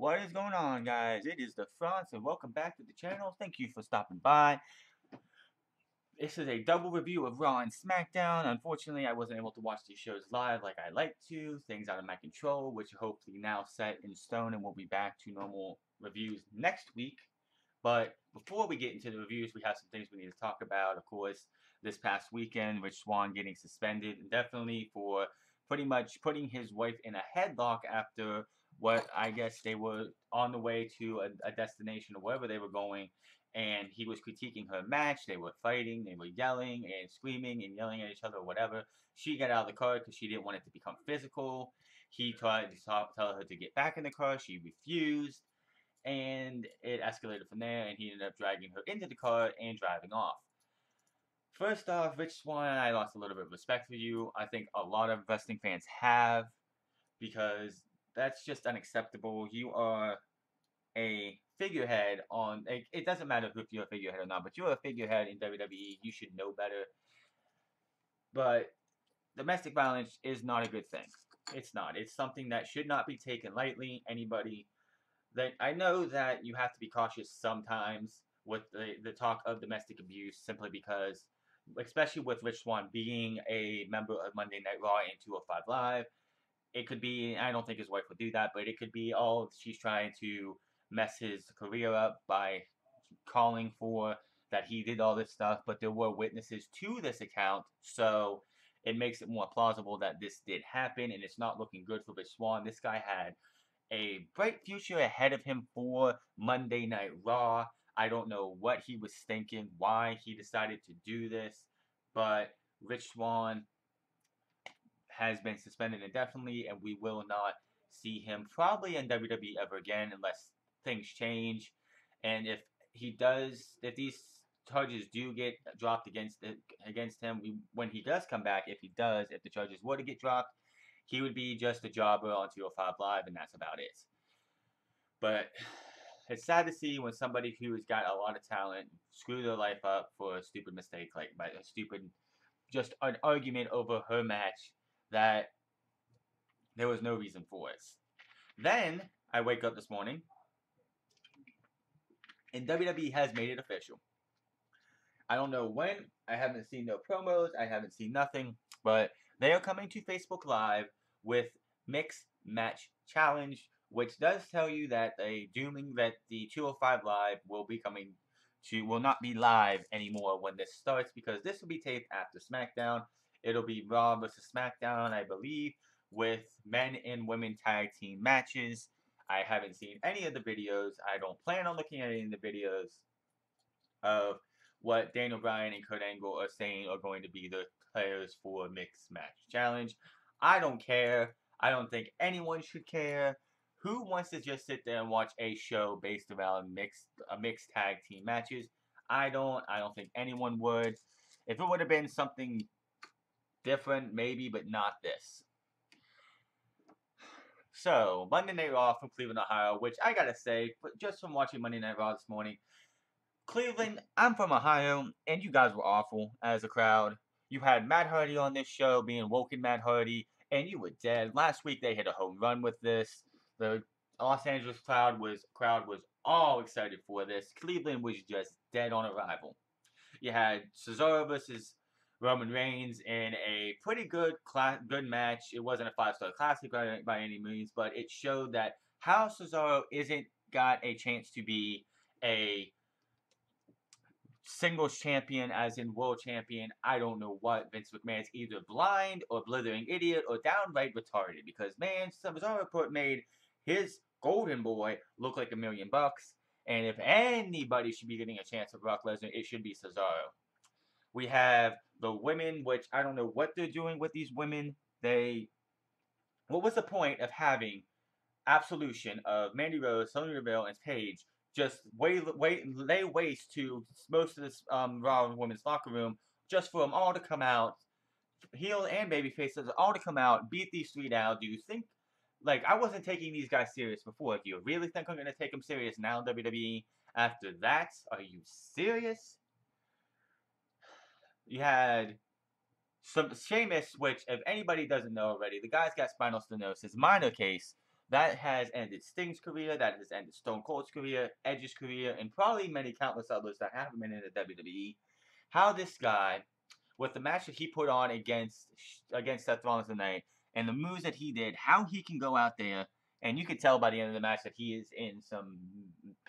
What is going on, guys? It is the France, and welcome back to the channel. Thank you for stopping by. This is a double review of Raw and Smackdown. Unfortunately, I wasn't able to watch these shows live like I like to. Things out of my control, which are hopefully now set in stone, and we'll be back to normal reviews next week. But before we get into the reviews, we have some things we need to talk about. Of course, this past weekend, Rich Swann getting suspended indefinitely for pretty much putting his wife in a headlock after what I guess they were on the way to a destination or wherever they were going, and he was critiquing her match. They were fighting, they were yelling and screaming and yelling at each other or whatever. She got out of the car because she didn't want it to become physical. He tried to tell her to get back in the car. She refused, and it escalated from there, and he ended up dragging her into the car and driving off. First off, Rich Swann, I lost a little bit of respect for you. I think a lot of wrestling fans have, because that's just unacceptable. You are a figurehead on. It doesn't matter if you're a figurehead or not, but you're a figurehead in WWE. You should know better. But domestic violence is not a good thing. It's not. It's something that should not be taken lightly. Anybody that I know that you have to be cautious sometimes with the talk of domestic abuse, simply because, especially with Rich Swann being a member of Monday Night Raw and 205 Live, it could be, I don't think his wife would do that, but it could be, oh, she's trying to mess his career up by calling for that he did all this stuff, but there were witnesses to this account, so it makes it more plausible that this did happen, and it's not looking good for Rich Swann. This guy had a bright future ahead of him for Monday Night Raw. I don't know what he was thinking, why he decided to do this, but Rich Swann has been suspended indefinitely, and we will not see him probably in WWE ever again unless things change. And if these charges do get dropped against him, when he does come back, if the charges were to get dropped, he would be just a jobber on 205 Live, and that's about it. But it's sad to see when somebody who has got a lot of talent screw their life up for a stupid mistake, like by a stupid, just an argument over her match that there was no reason for it. Then I wake up this morning, and WWE has made it official. I don't know when. I haven't seen no promos. I haven't seen nothing. But they are coming to Facebook Live with Mixed Match Challenge, which does tell you that the 205 Live will not be live anymore when this starts, because this will be taped after SmackDown. It'll be Raw versus SmackDown, I believe, with men and women tag team matches. I haven't seen any of the videos. I don't plan on looking at any of the videos of what Daniel Bryan and Kurt Angle are saying are going to be the players for Mixed Match Challenge. I don't care. I don't think anyone should care. Who wants to just sit there and watch a show based around mixed tag team matches? I don't. I don't think anyone would. If it would have been something different, maybe, but not this. So, Monday Night Raw from Cleveland, Ohio, which I gotta say, just from watching Monday Night Raw this morning, Cleveland, I'm from Ohio, and you guys were awful as a crowd. You had Matt Hardy on this show being woken Matt Hardy, and you were dead. Last week they hit a home run with this. The Los Angeles crowd was all excited for this. Cleveland was just dead on arrival. You had Cesaro versus Roman Reigns in a pretty good match. It wasn't a 5-star classic by any means, but it showed that how Cesaro isn't got a chance to be a singles champion, as in world champion. I don't know what. Vince McMahon's either blind or blithering idiot or downright retarded, because man, Cesaro made his golden boy look like $1,000,000. And if anybody should be getting a chance of Brock Lesnar, it should be Cesaro. We have the women, which I don't know what they're doing with these women. What was the point of having Absolution of Mandy Rose, Sonya Deville, and Paige just lay waste to most of this Raw women's locker room, just for them all to come out, heel and baby faces, all to come out, beat these three down? Do you think, like, I wasn't taking these guys serious before. Do you really think I'm going to take them serious now, WWE? After that? Are you serious? You had some Sheamus, which if anybody doesn't know already, the guy's got spinal stenosis, minor case, That has ended Sting's career, that has ended Stone Cold's career, Edge's career, and probably many countless others that haven't been in the WWE. How this guy, with the match that he put on against Seth Rollins tonight, and the moves that he did, how he can go out there, and you could tell by the end of the match that he is in some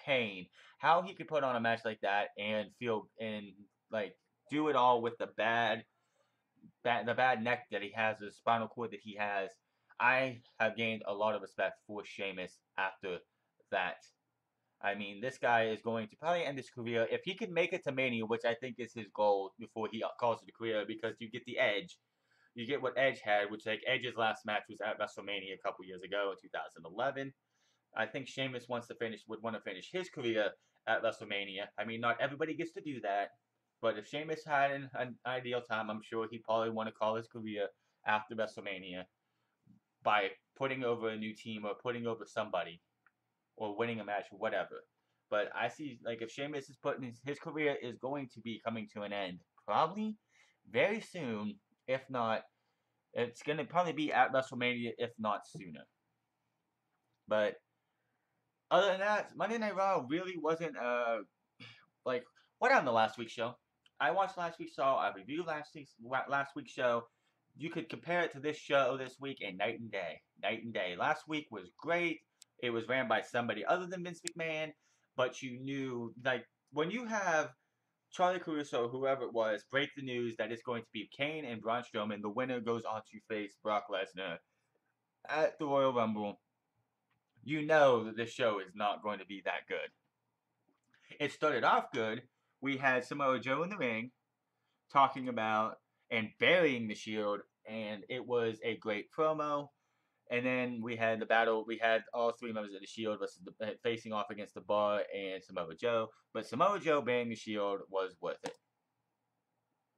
pain. How he could put on a match like that and feel and like do it all with the bad neck that he has, the spinal cord that he has. I have gained a lot of respect for Sheamus after that. I mean, this guy is going to probably end his career if he can make it to Mania, which I think is his goal before he calls it a career, because you get the Edge. You get what Edge had, which like Edge's last match was at WrestleMania a couple years ago in 2011. I think Sheamus would want to finish his career at WrestleMania. I mean, not everybody gets to do that, but if Sheamus had an ideal time, I'm sure he'd probably want to call his career after WrestleMania by putting over a new team or putting over somebody or winning a match or whatever. But I see, like, if Sheamus is putting his career is going to be coming to an end probably very soon. If not, it's going to probably be at WrestleMania, if not sooner. But other than that, Monday Night Raw really wasn't like what on the last week's show. I watched last week's show. I reviewed last week's show. You could compare it to this show this week, and night and day, night and day. Last week was great. It was ran by somebody other than Vince McMahon, but you knew, like, when you have Charlie Caruso, whoever it was, break the news that it's going to be Kane and Braun Strowman. The winner goes on to face Brock Lesnar at the Royal Rumble. You know that this show is not going to be that good. It started off good. We had Samoa Joe in the ring talking about and burying the Shield, and it was a great promo. And then we had the battle. We had all three members of the Shield facing off against the Bar and Samoa Joe. But Samoa Joe burying the Shield was worth it.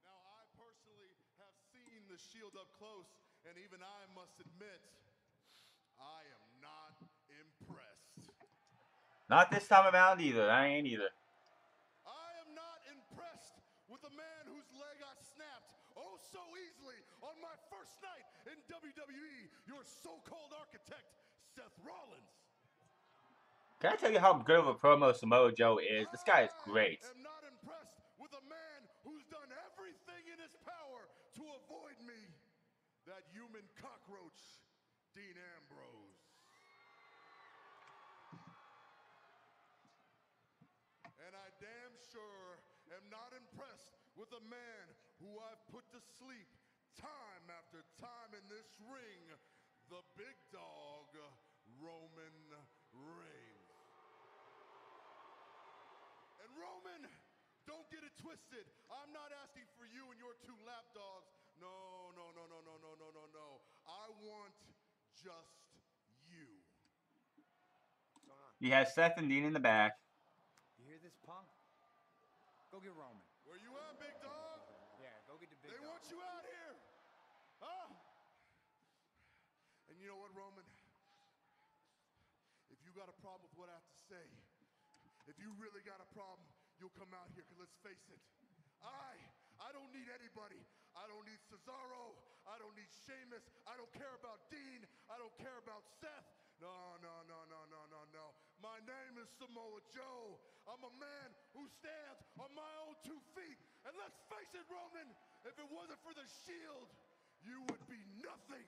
Now, I personally have seen the Shield up close, and even I must admit, I am not impressed. Not this time around either. I ain't either. I am not impressed with a man whose leg I snapped oh so easily on my first night in WWE, your so-called architect, Seth Rollins. Can I tell you how good of a promo Samoa Joe is? This guy is great. I am not impressed with a man who's done everything in his power to avoid me. That human cockroach, Dean Ambrose. And I damn sure am not impressed with a man who I've put to sleep time after time in this ring, the big dog, Roman Reigns. And Roman, don't get it twisted. I'm not asking for you and your two lapdogs. No, no, no, no, no, no, no, no, no. I want just you. You have Seth and Dean in the back. You hear this, punk? Go get Roman. Where you at, big dog? Yeah, go get the big They dog. want you out here. Huh? And you know what, Roman? If you got a problem with what I have to say, if you really got a problem, you'll come out here, because let's face it, I don't need anybody. I don't need Cesaro. I don't need Sheamus. I don't care about Dean. I don't care about Seth. No, no, no, no, no, no, no. My name is Samoa Joe. I'm a man who stands on my own 2 feet. And let's face it, Roman, if it wasn't for the Shield, you would be nothing.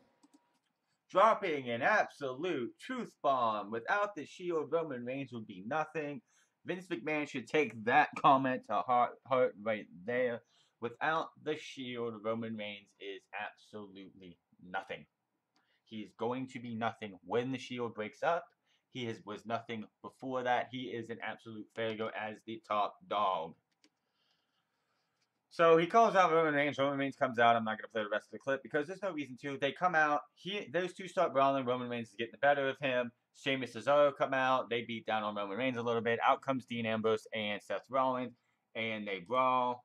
Dropping an absolute truth bomb. Without the Shield, Roman Reigns would be nothing. Vince McMahon should take that comment to heart right there. Without the Shield, Roman Reigns is absolutely nothing. He's going to be nothing when the Shield breaks up. He was nothing before that. He is an absolute failure as the top dog. So he calls out Roman Reigns. Roman Reigns comes out. I'm not going to play the rest of the clip because there's no reason to. They come out. Those two start brawling. Roman Reigns is getting the better of him. Sheamus and Cesaro come out. They beat down on Roman Reigns a little bit. Out comes Dean Ambrose and Seth Rollins. And they brawl.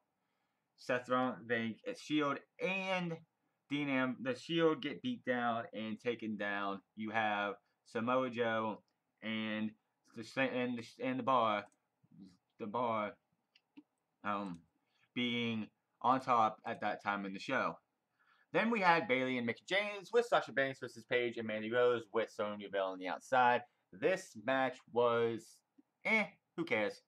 Shield and the Shield get beat down and taken down. You have Samoa Joe and the Bar being on top at that time in the show. Then we had Bayley and Mickie James with Sasha Banks versus Paige and Mandy Rose with Sonya Deville on the outside. This match was, who cares?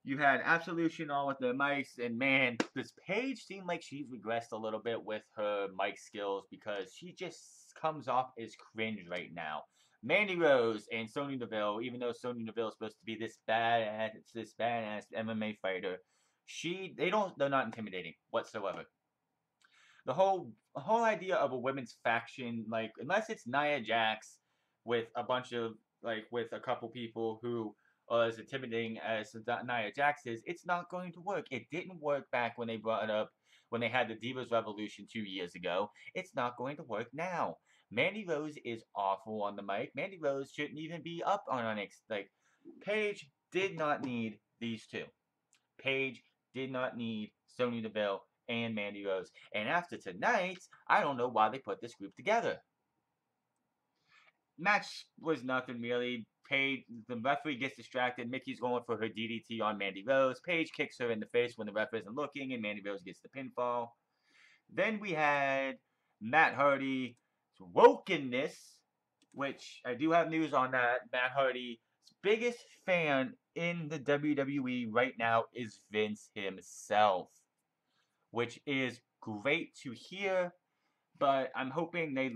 You had Absolution on with the mics, and man, does Paige seem like she's regressed a little bit with her mic skills because she just comes off as cringe right now. Mandy Rose and Sonya Deville, even though Sonya Deville is supposed to be this badass MMA fighter, they're not intimidating whatsoever. The whole idea of a women's faction, like unless it's Nia Jax with a bunch of with a couple people who are as intimidating as Nia Jax is, it's not going to work. It didn't work back when they brought it up when they had the Divas Revolution 2 years ago. It's not going to work now. Mandy Rose is awful on the mic. Mandy Rose shouldn't even be up on our next Paige did not need these two. Paige did not need Sonya Deville and Mandy Rose. And after tonight, I don't know why they put this group together. Match was nothing really. Paige, the referee gets distracted. Mickey's going for her DDT on Mandy Rose. Paige kicks her in the face when the ref isn't looking, and Mandy Rose gets the pinfall. Then we had Matt Hardy's wokenness, which I do have news on that. Matt Hardy's biggest fan in the WWE right now is Vince himself, which is great to hear. But I'm hoping they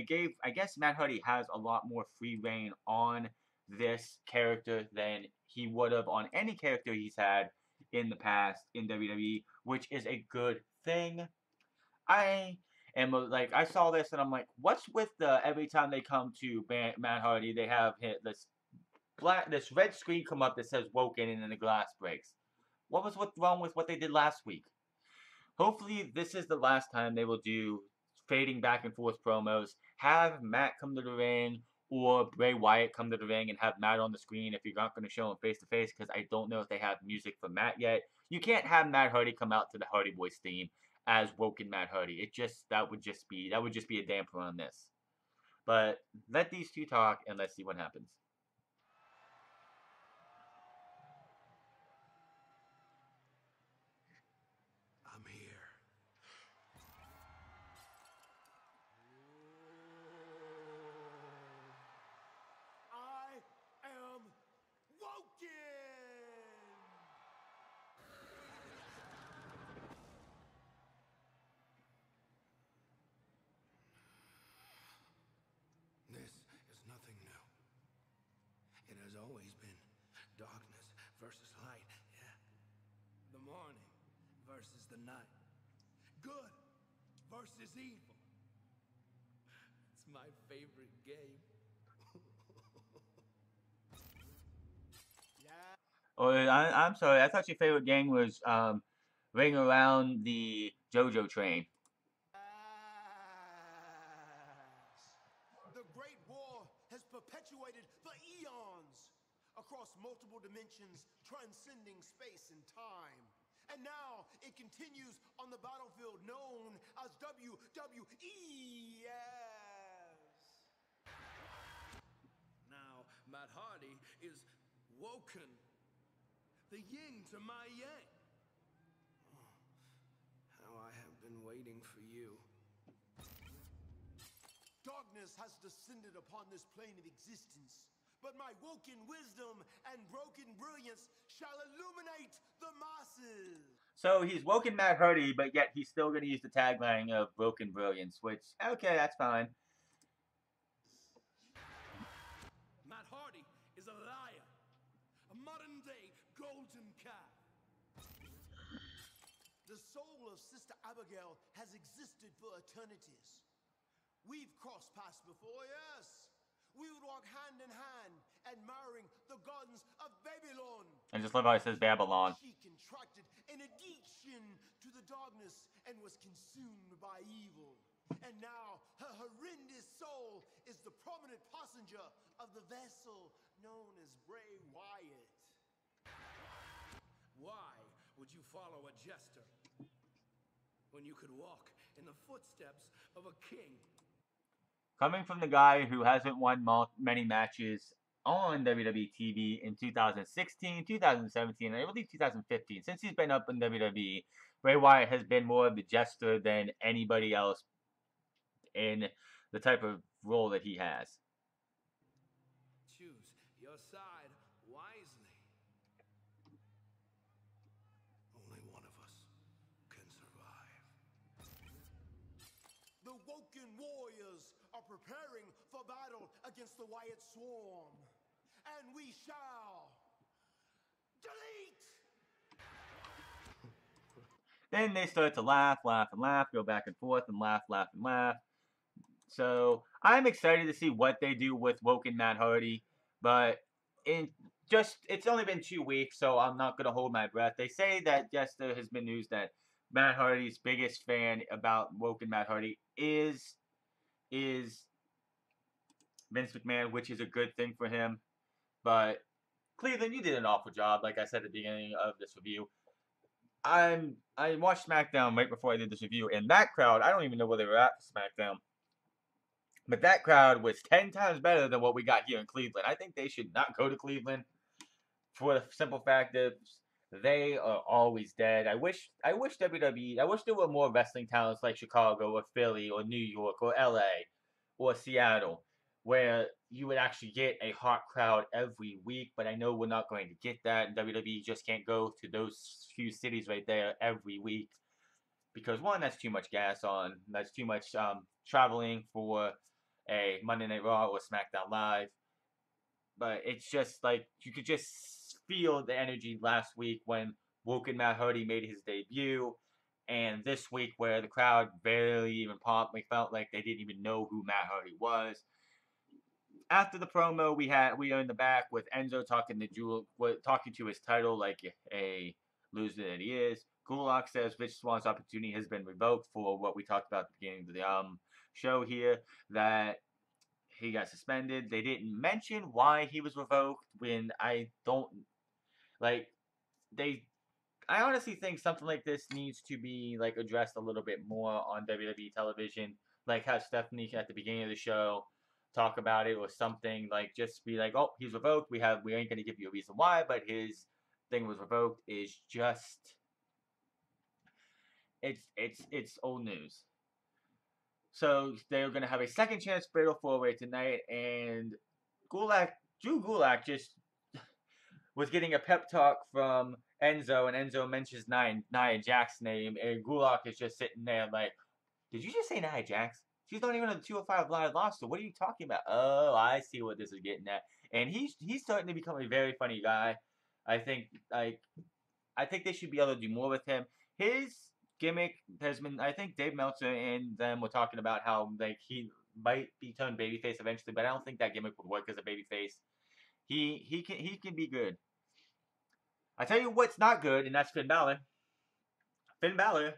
gave, I guess Matt Hardy has a lot more free reign on this character than he would have on any character he's had in the past in WWE, which is a good thing. I saw this and I'm like, what's with every time they come to Matt Hardy, they have this red screen come up that says woken and then the glass breaks. What's wrong with what they did last week? Hopefully this is the last time they will do fading back and forth promos. Have Matt come to the ring or Bray Wyatt come to the ring and have Matt on the screen if you're not going to show him face to face, because I don't know if they have music for Matt yet. You can't have Matt Hardy come out to the Hardy Boys theme as woken Matt Hardy. That would just be a damper on this. But let these two talk and let's see what happens. I'm here. I am woken! This is nothing new. It has always been darkness versus light, yeah. The morning versus the night. Good versus evil. It's my favorite game. Yeah. Oh, I'm sorry. I thought your favorite game was Ring Around the JoJo Train. The Great War has perpetuated for eons across multiple dimensions, transcending space and time. And now it continues on the battlefield known as WWE. Now, Matt Hardy is woken. The yin to my yang. Oh, how I have been waiting for you. Darkness has descended upon this plane of existence, but my woken wisdom and broken brilliance shall illuminate the masses. So he's woken Matt Hardy, but yet he's still going to use the tagline of Broken Brilliance, which, okay, that's fine. Matt Hardy is a liar, a modern-day golden calf. The soul of Sister Abigail has existed for eternities. We've crossed paths before, yes. We would walk hand in hand, admiring the gardens of Babylon. I just love how it says Babylon. She contracted an addiction to the darkness and was consumed by evil. And now her horrendous soul is the prominent passenger of the vessel known as Bray Wyatt. Why would you follow a jester when you could walk in the footsteps of a king? Coming from the guy who hasn't won many matches on WWE TV in 2016, 2017, and I believe 2015. Since he's been up in WWE, Bray Wyatt has been more of the jester than anybody else in the type of role that he has. Choose your side wisely. Only one of us can survive. The Woken Warriors are preparing for battle against the Wyatt Swarm. And we shall delete! Then they start to laugh, laugh, and laugh, go back and forth, and laugh, laugh, and laugh. So I'm excited to see what they do with Woken Matt Hardy, but it's only been 2 weeks, so I'm not gonna hold my breath. They say that yes, there has been news that Matt Hardy's biggest fan about Woken Matt Hardy is Vince McMahon, which is a good thing for him. But Cleveland, you did an awful job, like I said at the beginning of this review. I watched SmackDown right before I did this review, and that crowd, I don't even know where they were at for SmackDown. But that crowd was 10 times better than what we got here in Cleveland. I think they should not go to Cleveland for the simple fact that they are always dead. I wish WWE, I wish there were more wrestling talents like Chicago or Philly or New York or LA or Seattle, where you would actually get a hot crowd every week. But I know we're not going to get that, and WWE just can't go to those few cities right there every week. Because one, that's too much gas on. That's too much traveling for a Monday Night Raw or SmackDown Live. But it's just like you could just feel the energy last week when Woken Matt Hardy made his debut, and this week where the crowd barely even popped. We felt like they didn't even know who Matt Hardy was. After the promo, we are in the back with Enzo talking to his title like a loser that he is. Gulak says Rich Swan's opportunity has been revoked for what we talked about at the beginning of the show here, that he got suspended. They didn't mention why he was revoked when I honestly think something like this needs to be like addressed a little bit more on WWE television, like how Stephanie at the beginning of the show talk about it or something, like just be like, oh, he's revoked. We ain't gonna give you a reason why, but his thing was revoked is just it's old news. So they're gonna have a second chance fatal 4-way tonight, and Drew Gulak just was getting a pep talk from Enzo, and Enzo mentions Nia Jax's name, and Gulak is just sitting there like, did you just say Nia Jax? She's not even on the 205 Live roster. What are you talking about? Oh, I see what this is getting at. And he's starting to become a very funny guy. I think they should be able to do more with him. His gimmick has been, I think Dave Meltzer and them were talking about how like he might be turned babyface eventually, but I don't think that gimmick would work as a babyface. He can be good. I tell you what's not good, and that's Finn Balor. Finn Balor.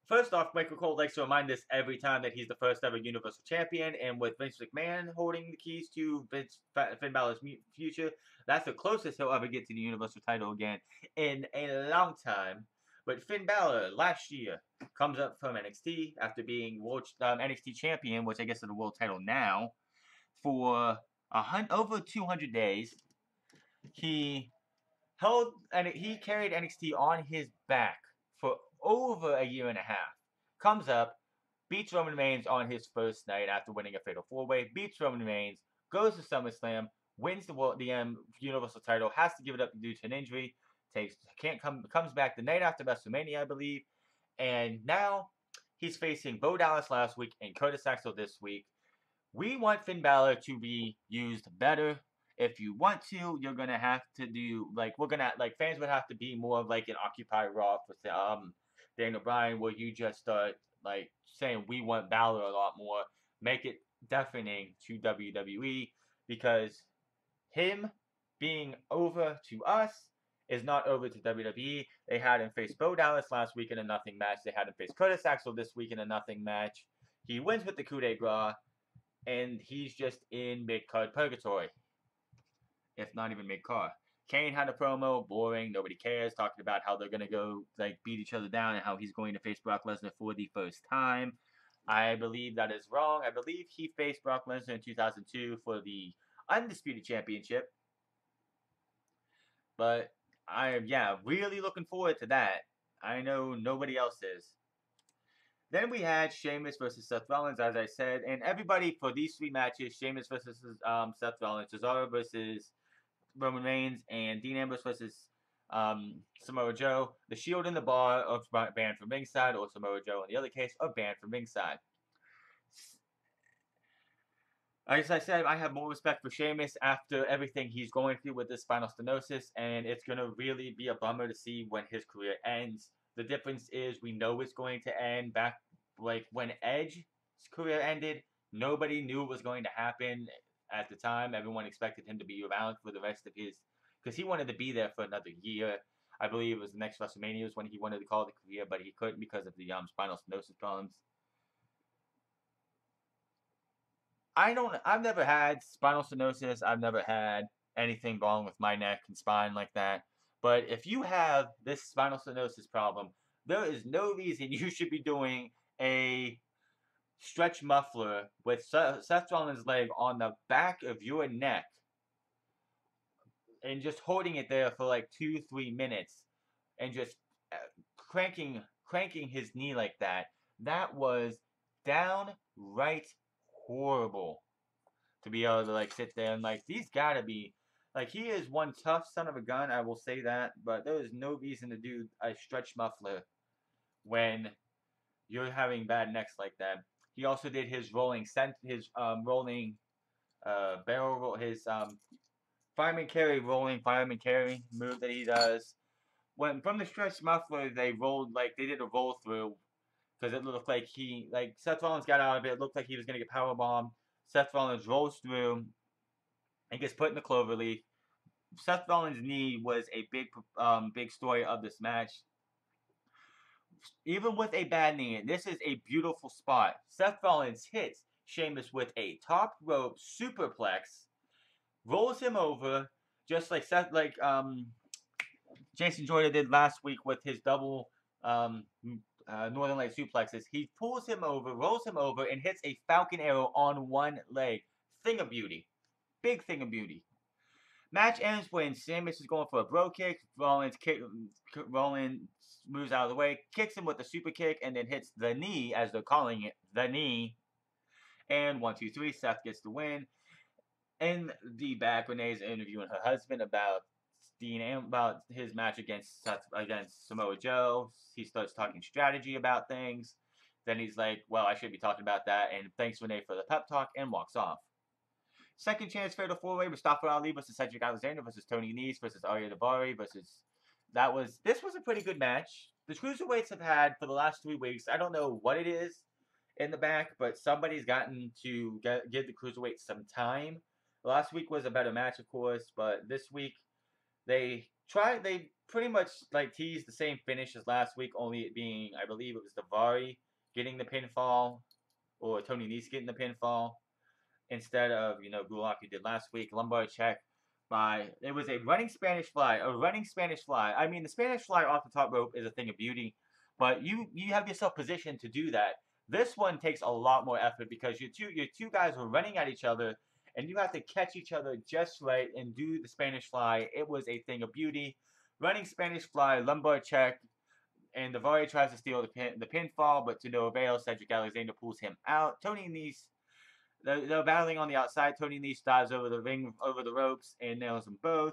First off, Michael Cole likes to remind us every time that he's the first ever Universal Champion, and with Vince McMahon holding the keys to Finn Balor's future, that's the closest he'll ever get to the Universal title again in a long time. But Finn Balor, last year, comes up from NXT after being NXT Champion, which I guess is the world title now, for over 200 days. He carried NXT on his back for over a year and a half. Comes up, beats Roman Reigns on his first night after winning a fatal 4-way, beats Roman Reigns, goes to SummerSlam, wins the Universal title, has to give it up due to an injury, comes back the night after WrestleMania, I believe, and now he's facing Bo Dallas last week and Curtis Axel this week. We want Finn Balor to be used better. If you want to, you're gonna have to do fans would have to be more of like an Occupy Raw with Daniel Bryan, where you just start like saying we want Balor a lot more. Make it deafening to WWE, because him being over to us is not over to WWE. They had him face Bo Dallas last week in a nothing match. They had him face Curtis Axel this week in a nothing match. He wins with the coup de grace, and he's just in mid-card purgatory, if not even mid-card. Kane had a promo, boring, nobody cares, talking about how they're going to go like beat each other down and how he's going to face Brock Lesnar for the first time. I believe that is wrong. I believe he faced Brock Lesnar in 2002 for the Undisputed Championship. But I am, yeah, really looking forward to that. I know nobody else is. Then we had Sheamus versus Seth Rollins, as I said, and everybody for these 3 matches: Sheamus versus Seth Rollins, Cesaro versus Roman Reigns, and Dean Ambrose versus Samoa Joe. The Shield and the Bar are banned from ringside, or Samoa Joe in the other case are banned from ringside. As I said, I have more respect for Sheamus after everything he's going through with this spinal stenosis, and it's going to really be a bummer to see when his career ends. The difference is we know it's going to end back, like, when Edge's career ended. Nobody knew it was going to happen at the time. Everyone expected him to be around for the rest of his, because he wanted to be there for another year. I believe it was the next WrestleMania was when he wanted to call it a career, but he couldn't because of the spinal stenosis problems. I've never had spinal stenosis. I've never had anything wrong with my neck and spine like that. But if you have this spinal stenosis problem, there is no reason you should be doing a stretch muffler with Seth Rollins' leg on the back of your neck and just holding it there for like 2-3 minutes and just cranking his knee like that. That was downright horrible to be able to like sit there and like he's gotta be like he is one tough son of a gun, I will say that, but there is no reason to do a stretch muffler when you're having bad necks like that. He also did his rolling barrel roll, his fireman carry move that he does. When from the stretch muffler they did a roll through because it looked like Seth Rollins got out of it. It looked like he was gonna get powerbombed. Seth Rollins rolls through and gets put in the cloverleaf. Seth Rollins' knee was a big story of this match. Even with a bad knee, this is a beautiful spot. Seth Rollins hits Sheamus with a top rope superplex, rolls him over, just like Jason Jordan did last week with his double Northern Light suplexes. He pulls him over, rolls him over, and hits a Falcon Arrow on one leg. Thing of beauty. Big thing of beauty. Match ends when Sheamus is going for a bro kick. Rollins moves out of the way, kicks him with a super kick, and then hits the knee, as they're calling it, the knee. And 1, 2, 3, Seth gets the win. In the back, Renee's interviewing her husband about his match against Samoa Joe. He starts talking strategy about things. Then he's like, well, I should be talking about that, and thanks Renee for the pep talk, and walks off. Second chance fatal 4-way, Mustafa Ali versus Cedric Alexander versus Tony Nese versus Arya Daivari this was a pretty good match. The cruiserweights have had for the last 3 weeks, I don't know what it is in the back, but somebody's gotten to give the cruiserweights some time. Last week was a better match, of course, but this week they pretty much like teased the same finish as last week, only it being, I believe it was Daivari getting the pinfall, or Tony Nese getting the pinfall, instead of, Gulak who did last week. Lumbar check it was a running Spanish fly. I mean, the Spanish fly off the top rope is a thing of beauty, but you have yourself positioned to do that. This one takes a lot more effort because your two guys are running at each other, and you have to catch each other just right and do the Spanish fly. It was a thing of beauty. Running Spanish fly, lumbar check, and Daivari tries to steal the pinfall, but to no avail. Cedric Alexander pulls him out. Tony Nese, they're battling on the outside. Tony Nese dives over the ropes, and nails them both.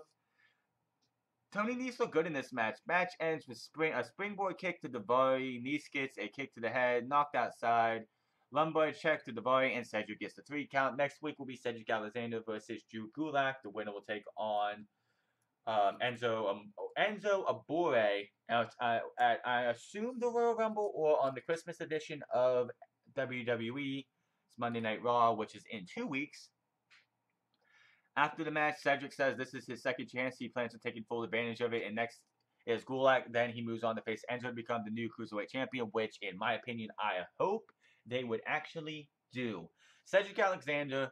Tony Nese looked good in this match. Match ends with a springboard kick to Daivari. Nese gets a kick to the head, knocked outside. Lumbar check to Daivari, and Cedric gets the 3 count. Next week will be Cedric Alexander versus Drew Gulak. The winner will take on Enzo Amore at I assume the Royal Rumble or on the Christmas edition of WWE. It's Monday Night Raw, which is in 2 weeks. After the match, Cedric says this is his second chance. He plans on taking full advantage of it. And next is Gulak. Then he moves on to face Enzo to become the new Cruiserweight Champion, which, in my opinion, I hope they would actually do. Cedric Alexander,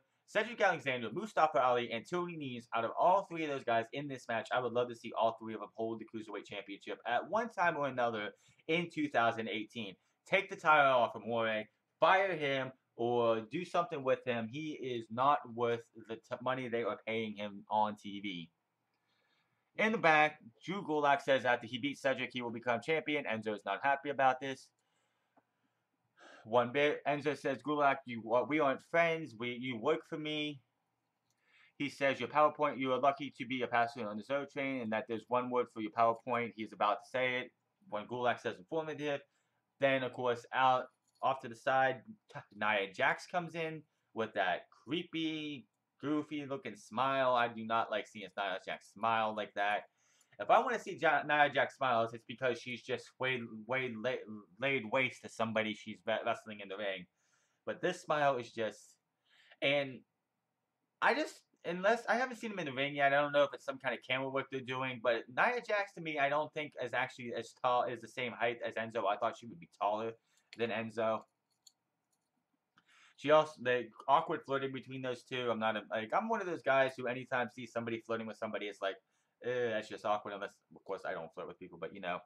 Mustafa Ali, and Tony Nese, out of all 3 of those guys in this match, I would love to see all 3 of them hold the Cruiserweight Championship at one time or another in 2018. Take the title off from Amore, fire him, or do something with him. He is not worth the money they are paying him on TV. In the back, Drew Gulak says after he beats Cedric, he will become champion. Enzo is not happy about this one bit. Enzo says, Gulak, we aren't friends. You work for me. He says, your PowerPoint, you are lucky to be a passenger on the Zo train, and that there's one word for your PowerPoint. He's about to say it when Gulak says informative. Then, of course, off to the side, Nia Jax comes in with that creepy, goofy looking smile. I do not like seeing Nia Jax smile like that. If I want to see Nia Jax smiles, it's because she's just laid waste to somebody she's wrestling in the ring. But this smile is just, and unless I haven't seen him in the ring yet, I don't know if it's some kind of camera work they're doing. But Nia Jax to me, I don't think is actually as tall, is the same height as Enzo. I thought she would be taller than Enzo. She also, the awkward flirting between those two. I'm one of those guys who anytime sees somebody flirting with somebody, it's like, that's just awkward. Unless, of course, I don't flirt with people, but you know.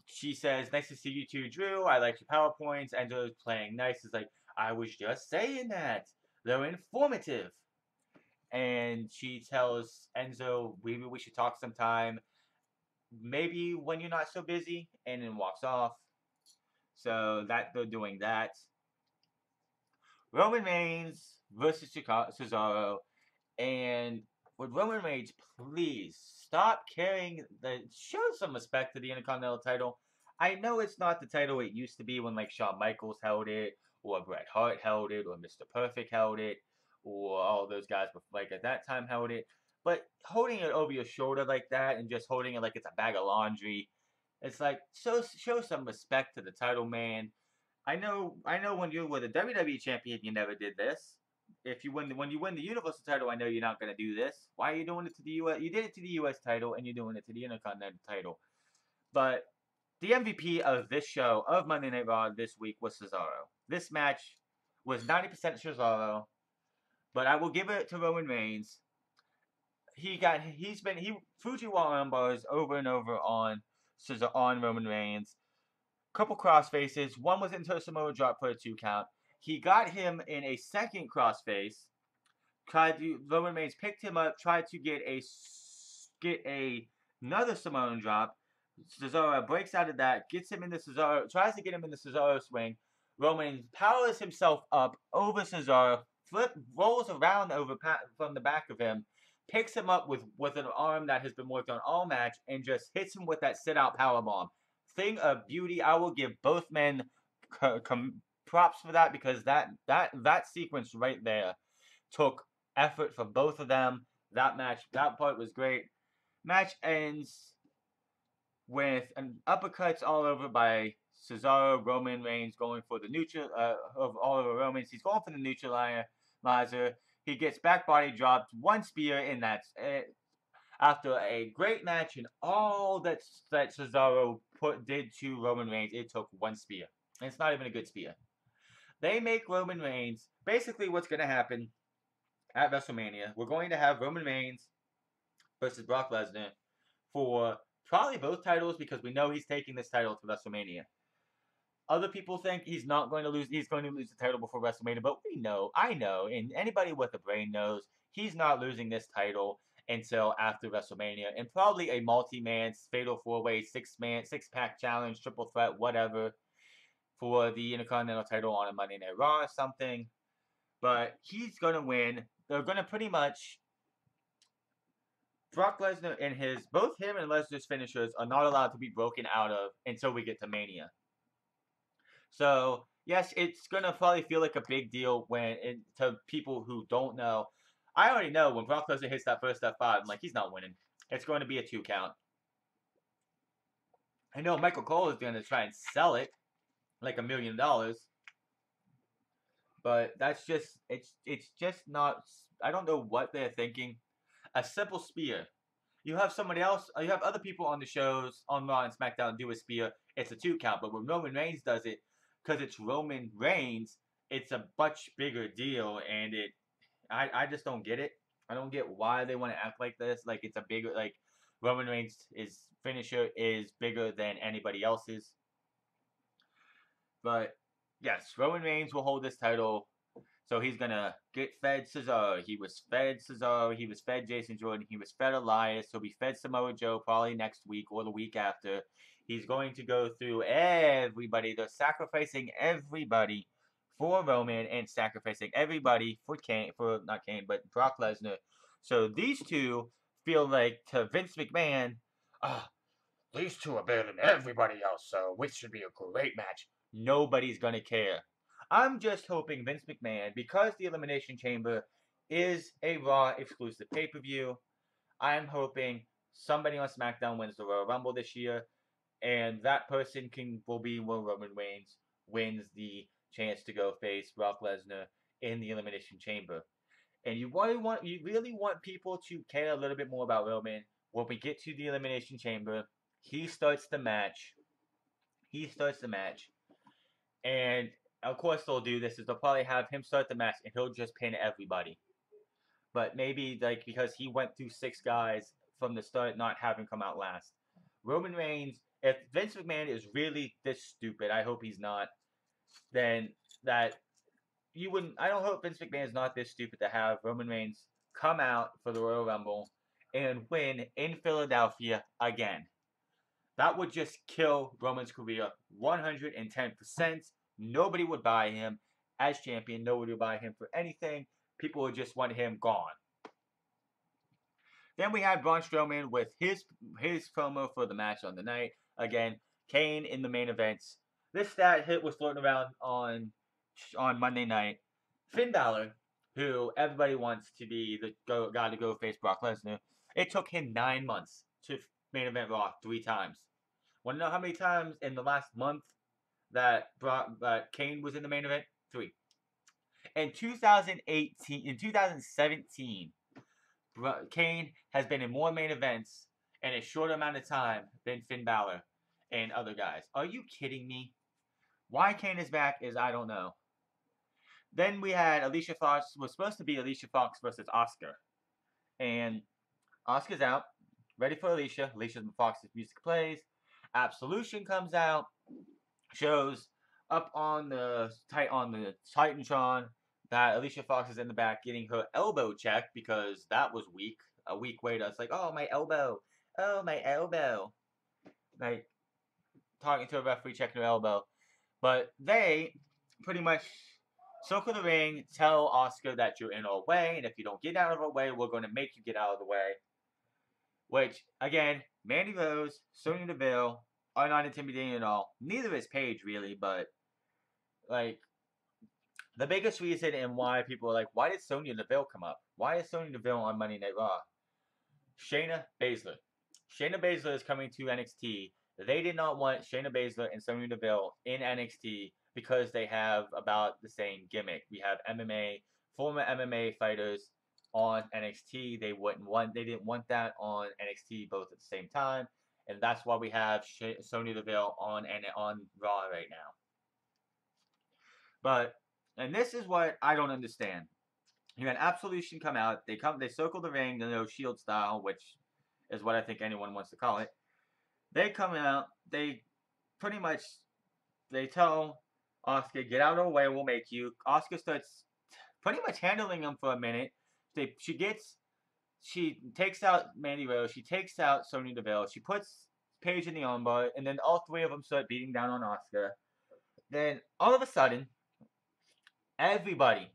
She says, nice to see you too, Drew. I like your PowerPoints. Enzo's playing nice. It's like, I was just saying that. They're informative. And she tells Enzo, maybe we should talk sometime. Maybe when you're not so busy. And then walks off. So that they're doing that. Roman Reigns versus Cesaro. And would Roman Reigns please stop carrying show some respect to the Intercontinental title? I know it's not the title it used to be when like Shawn Michaels held it, or Bret Hart held it, or Mr. Perfect held it, or all those guys like at that time held it. But holding it over your shoulder like that and just holding it like it's a bag of laundry, it's like show some respect to the title, man. I know when you were the WWE champion, you never did this. When you win the Universal title, I know you're not gonna do this. Why are you doing it to the US? You did it to the US title, and you're doing it to the Intercontinental title. But the MVP of this show of Monday Night Raw this week was Cesaro. This match was 90% Cesaro, but I will give it to Roman Reigns. Fujiwara bars over and over on Roman Reigns. Couple crossfaces. One was into a Samoa drop for a 2 count. He got him in a second crossface. Roman Reigns picked him up, tried to get another Samoan drop. Cesaro breaks out of that, tries to get him in the Cesaro swing. Roman powers himself up over Cesaro, rolls around from the back of him, picks him up with an arm that has been worked on all match, and just hits him with that sit-out powerbomb. Thing of beauty. I will give both men props for that, because that sequence right there took effort from both of them. That part was great. Match ends with an uppercuts all over by Cesaro. Roman Reigns going for the of Oliver Romans. He's going for the neutralizer. He gets back body dropped, one spear, and that's it. After a great match and all that Cesaro did to Roman Reigns, it took one spear. And it's not even a good spear. They make Roman Reigns, basically what's going to happen at WrestleMania, we're going to have Roman Reigns versus Brock Lesnar for probably both titles, because we know he's taking this title to WrestleMania. Other people think he's not going to lose. He's going to lose the title before WrestleMania, but I know, and anybody with a brain knows he's not losing this title until after WrestleMania, and probably a multi-man fatal 4-way, 6-pack challenge, triple threat, whatever, for the Intercontinental title on a Monday Night Raw or something. But he's gonna win. They're gonna pretty much Brock Lesnar and both him and Lesnar's finishers are not allowed to be broken out of until we get to Mania. So yes, it's gonna probably feel like a big deal to people who don't know. I already know when Brock Lesnar hits that first F5, I'm like, he's not winning. It's going to be a 2 count. I know Michael Cole is going to try and sell it like $1 million. But that's just, it's just not, I don't know what they're thinking. A simple spear. You have somebody else, you have other people on the shows, on Raw and SmackDown, do a spear. It's a 2 count. But when Roman Reigns does it, because it's Roman Reigns, it's a much bigger deal. And I just don't get it. I don't get why they want to act like this. Like it's a bigger, like Roman Reigns' finisher is bigger than anybody else's. But Yes, Roman Reigns will hold this title. So he's gonna get fed Cesaro. He was fed Cesaro. He was fed Jason Jordan. He was fed Elias. He'll be fed Samoa Joe probably next week or the week after. He's going to go through everybody. They're sacrificing everybody for Roman and sacrificing everybody for Kane, for not Kane, but Brock Lesnar. So these two feel like to Vince McMahon, ah, these two are better than everybody else, so which should be a great match. Nobody's gonna care. I'm just hoping Vince McMahon, because the Elimination Chamber is a Raw exclusive pay-per-view, I'm hoping somebody on SmackDown wins the Royal Rumble this year, and that person will be where Roman Reigns wins the chance to go face Brock Lesnar in the Elimination Chamber. And you really want people to care a little bit more about Roman when we get to the Elimination Chamber. He starts the match. And of course they'll do this is they'll probably have him start the match and he'll just pin everybody. But maybe like because he went through 6 guys from the start, not having come out last. Roman Reigns, if Vince McMahon is really this stupid, I hope he's not, then that you wouldn't I don't hope Vince McMahon is not this stupid to have Roman Reigns come out for the Royal Rumble and win in Philadelphia again. That would just kill Roman's career 110%. Nobody would buy him as champion. Nobody would buy him for anything. People would just want him gone. Then we had Braun Strowman with his promo for the match on the night. Again, Kane in the main events. This stat hit was floating around on Monday night. Finn Balor, who everybody wants to be the guy to go face Brock Lesnar, it took him 9 months to main event Raw 3 times. Want to know how many times in the last month that Kane was in the main event? 3. In 2017, Kane has been in more main events in a short amount of time than Finn Balor and other guys. Are you kidding me? Why Kane is back is I don't know. Then we had Alicia Fox. Was supposed to be Alicia Fox versus Asuka, and Asuka's out, ready for Alicia. Alicia Fox's music plays. Absolution comes out, shows up on the Titantron that Alicia Fox is in the back getting her elbow checked because that was weak. A weak way to, it's like, oh, my elbow. Oh, my elbow. Like, talking to a referee, checking her elbow. But they pretty much circle the ring, tell Asuka that you're in our way, and if you don't get out of our way, we're going to make you get out of the way. Which, again, Mandy Rose, Sonya Deville are not intimidating at all. Neither is Paige, really, but, like, the biggest reason and why people are like, why did Sonya Deville come up? Why is Sonya Deville on Monday Night Raw? Shayna Baszler. Shayna Baszler is coming to NXT. They did not want Shayna Baszler and Sonya Deville in NXT because they have about the same gimmick. We have former MMA fighters on NXT. They didn't want that on NXT both at the same time, and that's why we have Sonya Deville on Raw right now. And this is what I don't understand. You had Absolution come out. They circle the ring, Shield style, which is what I think anyone wants to call it. They come out. They pretty much tell Asuka, get out of the way, we'll make you. Asuka starts pretty much handling them for a minute. She takes out Mandy Rose. She takes out Sonya Deville. She puts Paige in the armbar, and then all 3 of them start beating down on Asuka. Then all of a sudden, everybody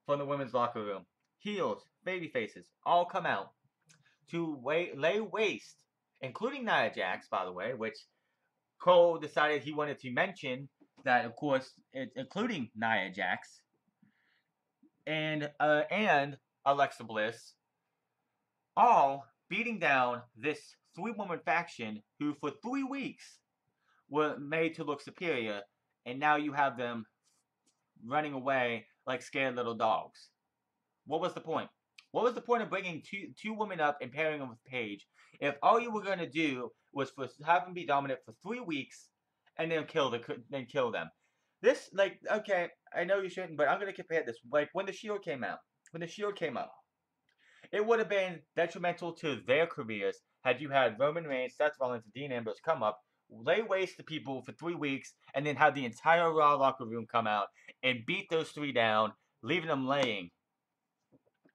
from the women's locker room, heels, baby faces, all come out to lay waste, including Nia Jax, by the way, which Cole decided he wanted to mention that, of course, including Nia Jax and Alexa Bliss, all beating down this 3-woman faction who for 3 weeks were made to look superior, and now you have them running away like scared little dogs. What was the point? What was the point of bringing two women up and pairing them with Paige if all you were going to do was have them be dominant for 3 weeks and then kill them? This, like, okay, I know you shouldn't, but I'm going to compare this. Like, when the Shield came out, it would have been detrimental to their careers had you had Roman Reigns, Seth Rollins, and Dean Ambrose come up lay waste to people for 3 weeks, and then have the entire Raw locker room come out and beat those 3 down, leaving them laying.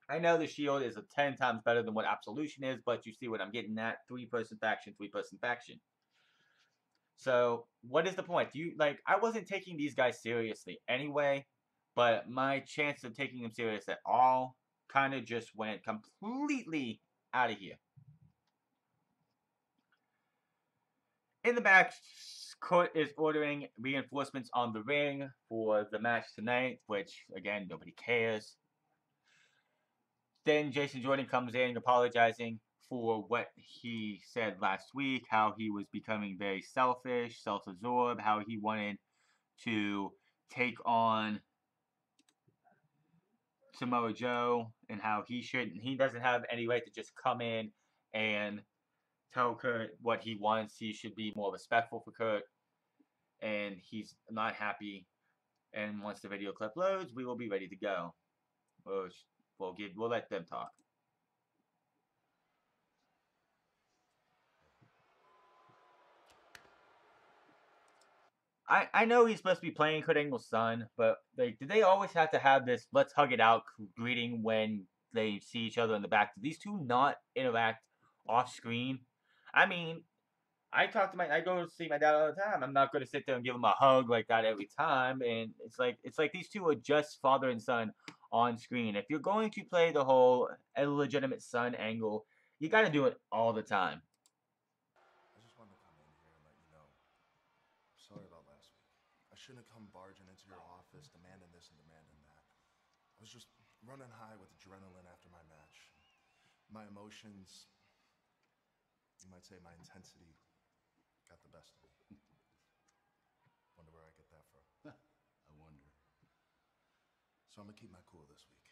I know the Shield is 10 times better than what Absolution is, but you see what I'm getting at. 3-person faction, 3-person faction. So, what is the point? I wasn't taking these guys seriously anyway, but my chance of taking them serious at all kind of just went completely out of here. In the back, Court is ordering reinforcements on the ring for the match tonight, which, again, nobody cares. Then Jason Jordan comes in apologizing for what he said last week, how he was becoming very selfish, self-absorbed, how he wanted to take on Samoa Joe, and how he doesn't have any right to just come in and tell Kurt what he wants. He should be more respectful for Kurt, and he's not happy. And once the video clip loads, we will be ready to go. We'll let them talk. I know he's supposed to be playing Kurt Angle's son, but did they always have to have this "let's hug it out" greeting when they see each other in the back? Do these two not interact off screen? I mean, I go to see my dad all the time. I'm not going to sit there and give him a hug like that every time. And it's like these two are just father and son on screen. If you're going to play the whole illegitimate son angle, you got to do it all the time. I just wanted to come in here and let you know. Sorry about last week. I shouldn't have come barging into your office, demanding this and demanding that. I was just running high with adrenaline after my match. My emotions, you might say my intensity, got the best of me. Wonder where I get that from. I wonder. So I'm gonna keep my cool this week.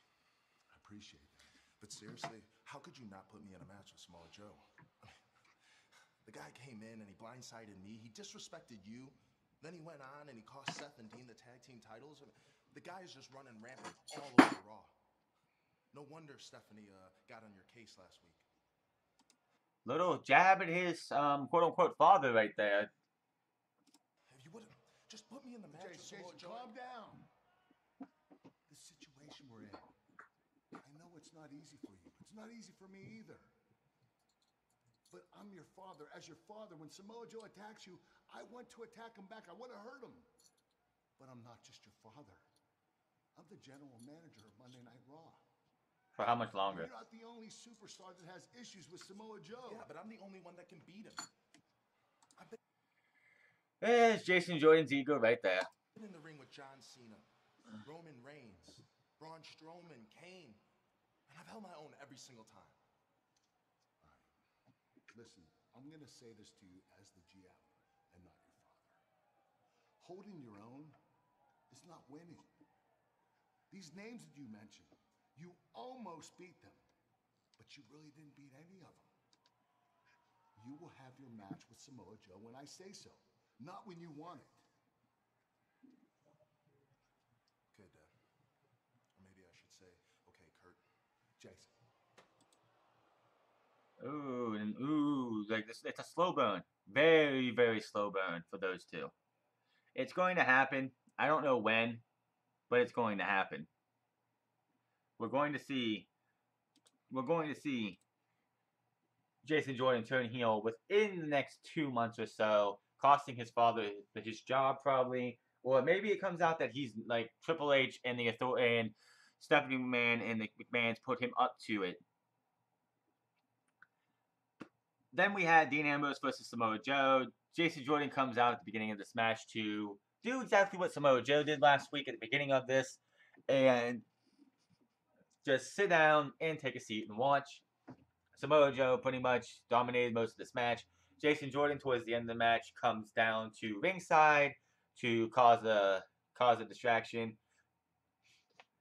I appreciate that. But seriously, how could you not put me in a match with Samoa Joe? The guy came in and he blindsided me. He disrespected you. Then he went on and he cost Seth and Dean the tag team titles. The guy is just running rampant all over Raw. No wonder Stephanie got on your case last week. Little jab at his quote-unquote father right there. If you would've just put me in the match with Samoa Joe. Calm down. The situation we're in. I know it's not easy for you. It's not easy for me either. But I'm your father. As your father, when Samoa Joe attacks you, I want to attack him back. I want to hurt him. But I'm not just your father. I'm the general manager of Monday Night Raw. For how much longer? You're not the only superstar that has issues with Samoa Joe. Yeah, but I'm the only one that can beat him. There's Jason Jordan's ego right there. I've been in the ring with John Cena, Roman Reigns, Braun Strowman, Kane, and I've held my own every single time. All right. Listen, I'm going to say this to you as the GM and not your father. Holding your own is not winning. These names that you mentioned, you almost beat them, but you really didn't beat any of them. You will have your match with Samoa Joe when I say so, not when you want it. Okay, Dad. Or maybe I should say, okay, Kurt. Jason. Like this, it's a slow burn. Very, very slow burn for those two. It's going to happen. I don't know when, but it's going to happen. We're going to see Jason Jordan turn heel within the next 2 months or so, costing his father his job probably, or maybe it comes out that he's like Triple H and and Stephanie McMahon and the McMahons put him up to it. Then we had Dean Ambrose versus Samoa Joe. Jason Jordan comes out at the beginning of this match to do exactly what Samoa Joe did last week at the beginning of this, and just sit down and take a seat and watch. Samoa Joe pretty much dominated most of this match. Jason Jordan, towards the end of the match, comes down to ringside to cause a distraction.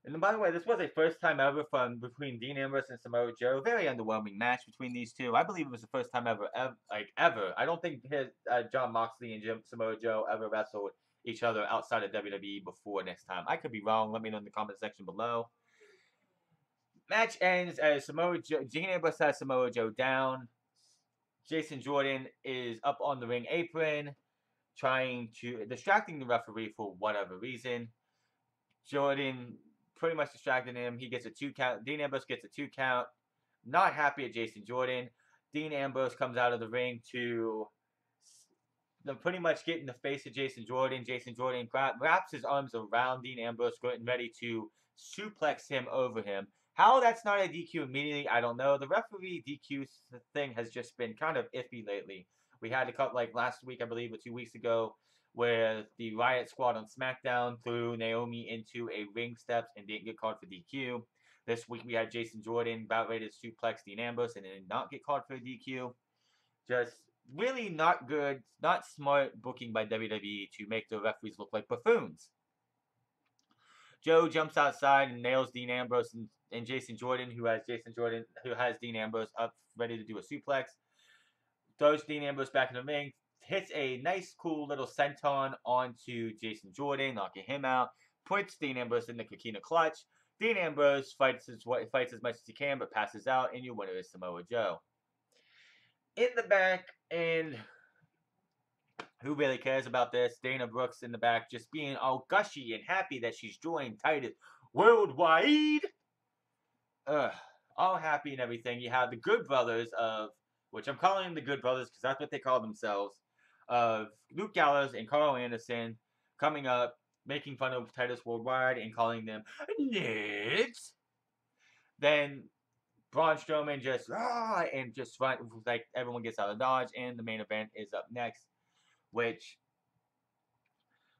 And then, by the way, this was a first time ever between Dean Ambrose and Samoa Joe. Very underwhelming match between these two. I believe it was the first time ever. I don't think Jon Moxley and Samoa Joe ever wrestled each other outside of WWE before this time. I could be wrong. Let me know in the comment section below. Match ends as Dean Ambrose has Samoa Joe down. Jason Jordan is up on the ring apron, distracting the referee for whatever reason. Jordan pretty much distracting him. He gets a 2 count. Dean Ambrose gets a 2 count. Not happy at Jason Jordan. Dean Ambrose comes out of the ring to pretty much get in the face of Jason Jordan. Jason Jordan wraps his arms around Dean Ambrose, getting ready to suplex him over him. How that's not a DQ immediately, I don't know. The referee DQ thing has just been kind of iffy lately. We had a couple, like last week, I believe, or 2 weeks ago, where the Riot Squad on Smackdown threw Naomi into a ring steps and didn't get called for DQ. This week we had Jason Jordan about ready to suplex Dean Ambrose and did not get called for a DQ. Just really not good, not smart booking by WWE to make the referees look like buffoons. Joe jumps outside and nails Dean Ambrose and Jason Jordan, who has Dean Ambrose up ready to do a suplex. Throws Dean Ambrose back in the ring, hits a nice, cool little senton onto Jason Jordan, knocking him out. Puts Dean Ambrose in the Coquina clutch. Dean Ambrose fights as much as he can, but passes out, and your winner is Samoa Joe. In the back, and who really cares about this? Dana Brooks in the back, just being all gushy and happy that she's joined Titus Worldwide. All happy and everything. You have the Good Brothers of, which I'm calling them the Good Brothers because that's what they call themselves, of Luke Gallows and Carl Anderson coming up, making fun of Titus Worldwide and calling them nerds. Then Braun Strowman just run, like everyone gets out of dodge, and the main event is up next, which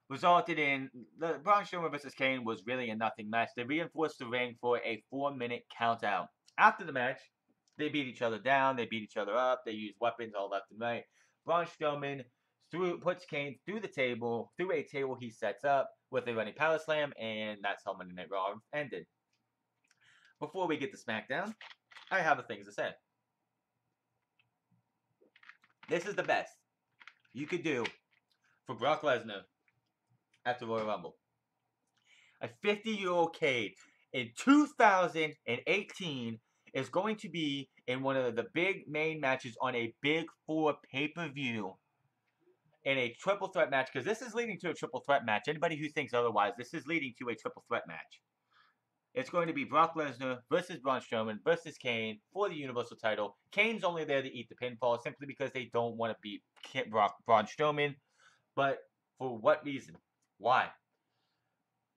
resulted in the Braun Strowman versus Kane was really a nothing match. They reinforced the ring for a 4-minute count out. After the match, they beat each other down, they beat each other up, they used weapons all left and right. Braun Strowman puts Kane through a table he sets up with a running power slam, and that's how Monday Night Raw ended. Before we get to SmackDown, I have a things to say. This is the best you could do for Brock Lesnar at the Royal Rumble. A 50-year-old kid in 2018 is going to be in one of the big main matches on a Big 4 pay-per-view in a triple threat match, because this is leading to a triple threat match. Anybody who thinks otherwise, this is leading to a triple threat match. It's going to be Brock Lesnar versus Braun Strowman versus Kane for the Universal title. Kane's only there to eat the pinfall simply because they don't want to beat Braun Strowman. But for what reason? Why?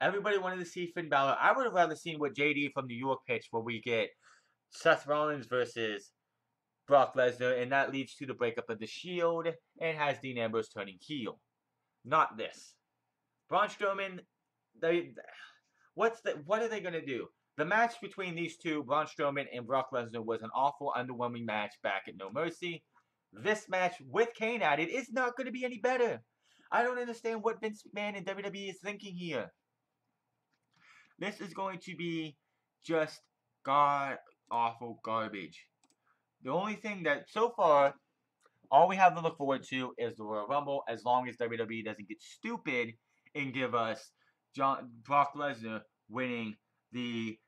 Everybody wanted to see Finn Balor. I would have rather seen what JD from New York pitched, where we get Seth Rollins versus Brock Lesnar, and that leads to the breakup of the Shield and has Dean Ambrose turning heel. Not this. Braun Strowman, what are they going to do? The match between these two, Braun Strowman and Brock Lesnar, was an awful, underwhelming match back at No Mercy. This match with Kane added is not going to be any better. I don't understand what Vince McMahon and WWE is thinking here. This is going to be just god-awful garbage. The only thing that, so far, all we have to look forward to is the Royal Rumble, as long as WWE doesn't get stupid and give us Brock Lesnar winning the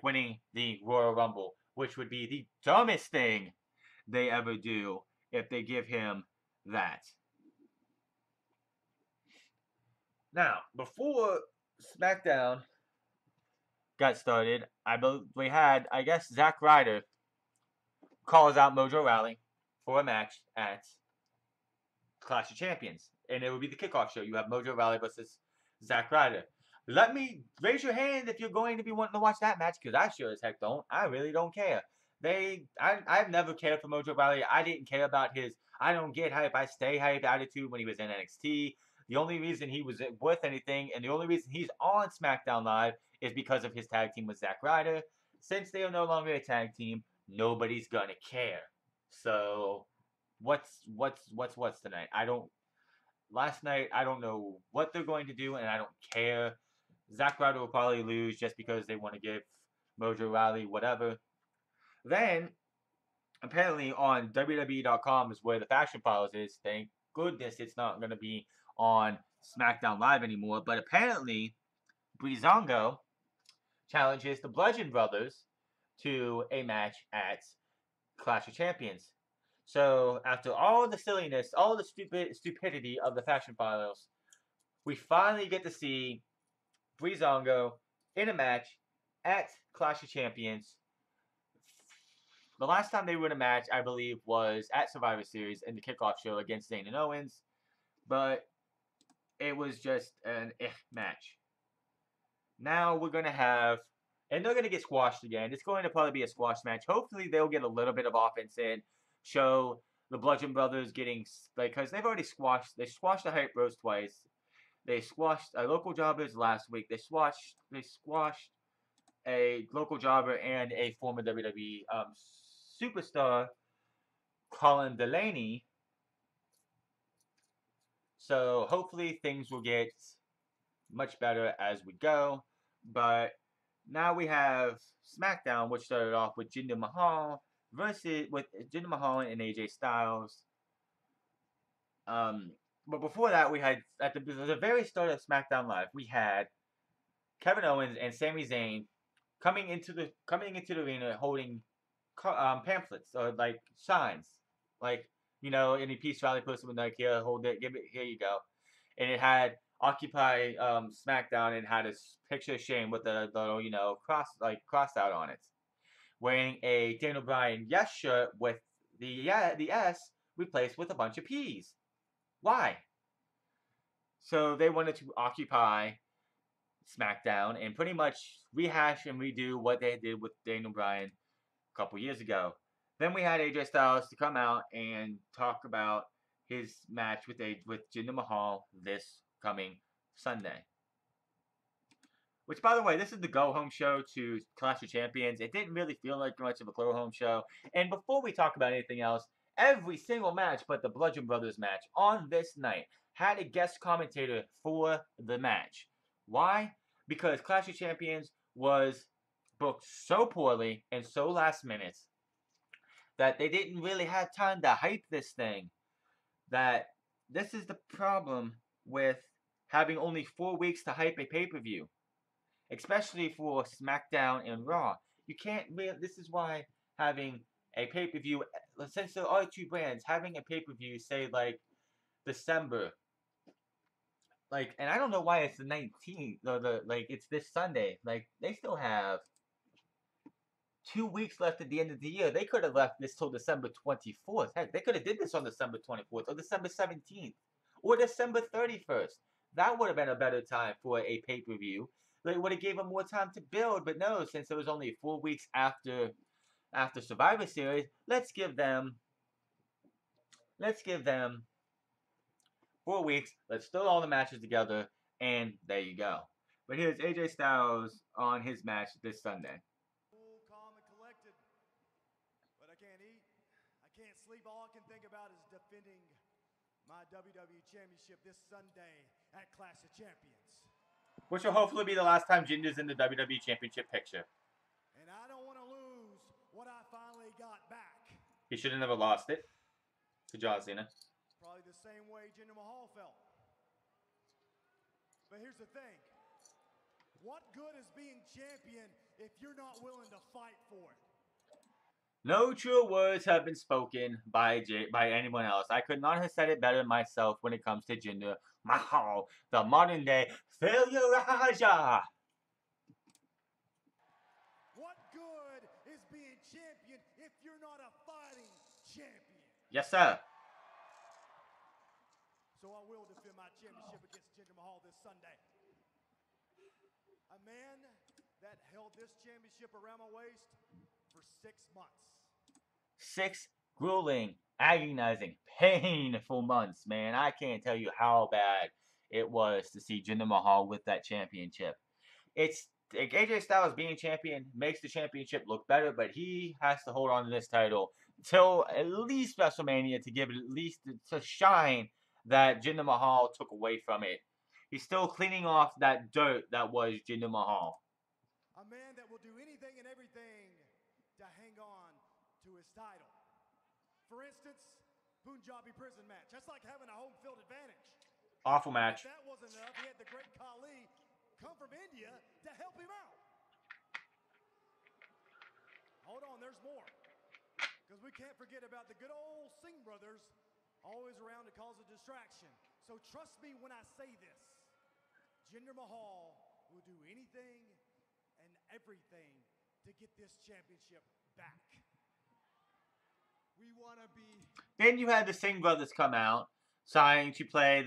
winning the Royal Rumble, which would be the dumbest thing they ever do if they give him that. Now, before SmackDown got started, we had, I guess, Zack Ryder calls out Mojo Rawley for a match at Clash of Champions, and it would be the kickoff show. You have Mojo Rawley versus Zack Ryder. Let me raise your hand if you're going to be wanting to watch that match, because I sure as heck don't. I really don't care. I've never cared for Mojo Rawley. I didn't care about his I don't get hype, I stay hype attitude when he was in NXT. The only reason he was worth anything, and the only reason he's on SmackDown Live, is because of his tag team with Zack Ryder. Since they are no longer a tag team, nobody's gonna care. So, what's tonight? Last night, I don't know what they're going to do, and I don't care. Zack Ryder will probably lose just because they want to give Mojo Rawley whatever. Then, apparently on WWE.com is where the Fashion Files is. Thank goodness it's not going to be on SmackDown Live anymore. But apparently, Breezango challenges the Bludgeon Brothers to a match at Clash of Champions. So after all the silliness, all the stupidity of the Fashion Files, we finally get to see Breezango in a match at Clash of Champions. The last time they were in a match, I believe, was at Survivor Series in the kickoff show against Zayn and Owens, but it was just an match. Now we're going to have, and they're going to get squashed again. It's going to probably be a squash match. Hopefully they'll get a little bit of offense in, show the Bludgeon Brothers getting, like, because they've already squashed the Hype Bros twice. They squashed a local jobbers last week. They squashed a local jobber and a former WWE superstar, Colin Delaney. So hopefully things will get much better as we go. But now we have Smackdown, which started off with Jinder Mahal with Jinder Mahal and AJ Styles. But before that, we had at the very start of SmackDown Live, we had Kevin Owens and Sami Zayn coming into the arena holding pamphlets or like signs, like, you know, any peace rally person would like, here, hold it, give it, here you go, and it had Occupy SmackDown and had a picture of Shane with the little, you know, crossed out on it, wearing a Daniel Bryan yes shirt with the S replaced with a bunch of P's. Why? So they wanted to occupy SmackDown and pretty much rehash and redo what they did with Daniel Bryan a couple years ago. Then we had AJ Styles to come out and talk about his match with Jinder Mahal this coming Sunday. Which, by the way, this is the go-home show to Clash of Champions. It didn't really feel like much of a go-home show. And before we talk about anything else, every single match but the Bludgeon Brothers match on this night had a guest commentator for the match. Why? Because Clash of Champions was booked so poorly and so last minute that they didn't really have time to hype this thing. That this is the problem with having only 4 weeks to hype a pay-per-view. Especially for SmackDown and Raw. You can't really, this is why having a pay-per-view, since there are two brands, having a pay-per-view, say, like, December, like, and I don't know why it's the 19th, or like, it's this Sunday. Like, they still have 2 weeks left at the end of the year. They could have left this till December 24th. Heck, they could have did this on December 24th, or December 17th, or December 31st. That would have been a better time for a pay-per-view. They would have gave them more time to build, but no, since it was only 4 weeks after Survivor Series, let's give them 4 weeks. Let's throw all the matches together, and there you go. But here's AJ Styles on his match this Sunday. Cool, calm, and collected. But I can't eat. I can't sleep. All I can think about is defending my WWE Championship this Sunday at Clash of Champions. Which will hopefully be the last time Jinder's in the WWE Championship picture. And I don't want to lose what I finally got back. He should have never lost it to John Cena. Probably the same way Jinder Mahal felt. But here's the thing. What good is being champion if you're not willing to fight for it? No true words have been spoken by anyone else. I could not have said it better myself when it comes to Jinder Mahal, the modern day failure Raja. What good is being champion if you're not a fighting champion? Yes, sir. So I will defend my championship against Jinder Mahal this Sunday. A man that held this championship around my waist for 6 months. 6 grueling, agonizing, painful months, man. I can't tell you how bad it was to see Jinder Mahal with that championship. It's like AJ Styles being champion makes the championship look better, but he has to hold on to this title till at least WrestleMania to give it at least to shine that Jinder Mahal took away from it. He's still cleaning off that dirt that was Jinder Mahal. A man that will do anything and everything to hang on to his title. For instance, Punjabi prison match. That's like having a home field advantage. Awful match. If that wasn't enough, he had the great Khali come from India to help him out. Hold on, there's more. Because Because we can't forget about the good old Singh brothers, always around to cause a distraction. So trust me when I say this. Jinder Mahal will do anything and everything to get this championship back. We want to be... Then you had the Singh brothers come out, trying to play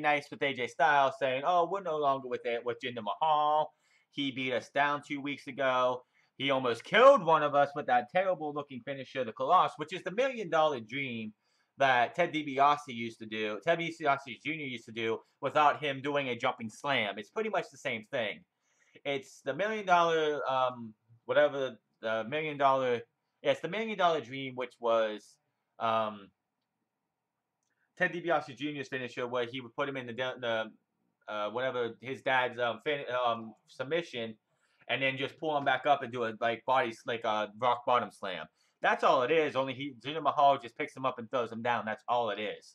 nice with AJ Styles, saying, "Oh, we're no longer with Jinder Mahal. He beat us down 2 weeks ago. He almost killed one of us with that terrible-looking finisher, the Colossus, which is the $1 Million Dream that Ted DiBiase used to do. Ted DiBiase Jr. used to do without him doing a jumping slam. It's pretty much the same thing. It's the $1 Million, whatever the $1 Million. Yeah, it's the $1 Million Dream, which was Ted DiBiase Jr.'s finisher, where he would put him in the whatever his dad's submission, and then just pull him back up and do a rock bottom slam. That's all it is. Only Jinder Mahal just picks him up and throws him down. That's all it is.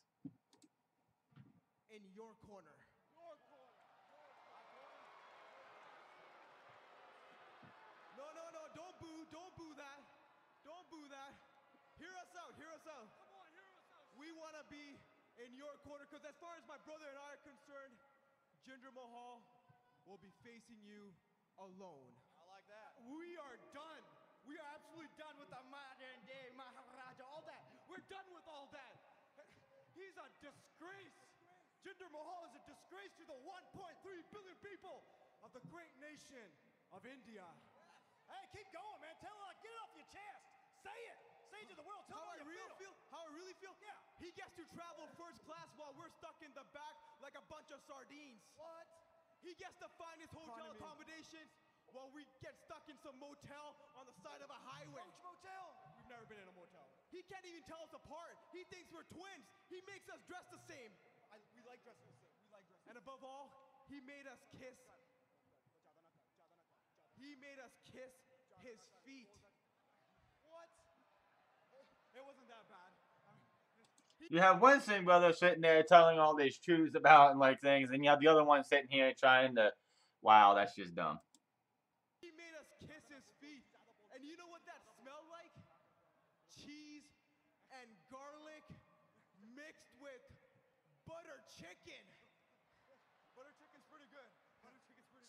In your corner. No, don't boo that. Don't boo that. Hear us out. Come on, hear us out. We want to be in your corner, because as far as my brother and I are concerned, Jinder Mahal will be facing you alone. I like that. We are done. We are absolutely done with the modern day Maharaja, all that. We're done with all that. He's a disgrace. Jinder Mahal is a disgrace to the 1.3 billion people of the great nation of India. Hey, keep going, man. Get it off your chest. Say it. Say it to the world. Tell How me I really feel? How I really feel? Yeah. He gets to travel first class while we're stuck in the back like a bunch of sardines. What? He gets to find his hotel Economy. accommodations while we get stuck in some motel on the side of a highway. Roach Motel? We've never been in a motel. He can't even tell us apart. He thinks we're twins. He makes us dress the same. We like dressing the same. We like dressing. And above all, he made us kiss. He made us kiss his feet. What? It wasn't that bad. You have one Singh brother sitting there telling all these truths about and things, and you have the other one sitting here trying to, wow, that's just dumb. He made us kiss his feet. And you know what that smelled like? Cheese and garlic mixed with butter chicken. Butter chicken's pretty good.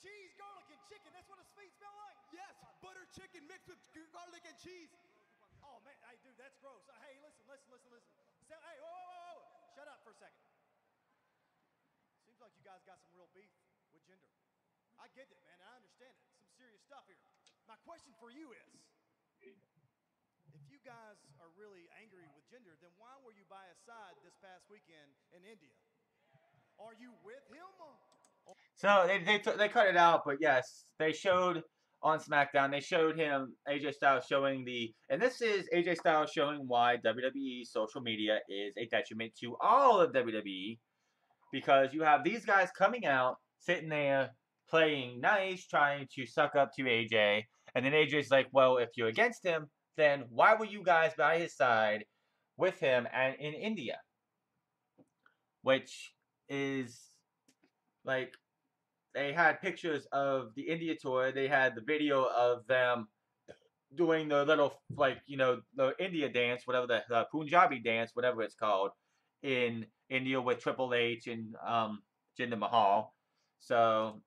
Cheese, garlic, and chicken. That's what his feet smell like? Yes, butter chicken mixed with garlic and cheese. Oh, man. Hey, dude, that's gross. Hey, listen. Hey, whoa. Shut up for a second. Seems like you guys got some real beef with Jinder. I get it, man. I understand it. Some serious stuff here. My question for you is, if you guys are really angry with Jinder, then why were you by his side this past weekend in India? Are you with him? So they cut it out, but yes, they showed on Smackdown. They showed him AJ Styles showing and this is AJ Styles showing why WWE social media is a detriment to all of WWE, because you have these guys coming out, sitting there playing nice, trying to suck up to AJ, and then AJ's like, well, if you're against him, then why were you guys by his side with him and in India? Which is like, they had pictures of the India tour. They had the video of them doing the little, the India dance, whatever the Punjabi dance, whatever it's called, in India with Triple H and Jinder Mahal. So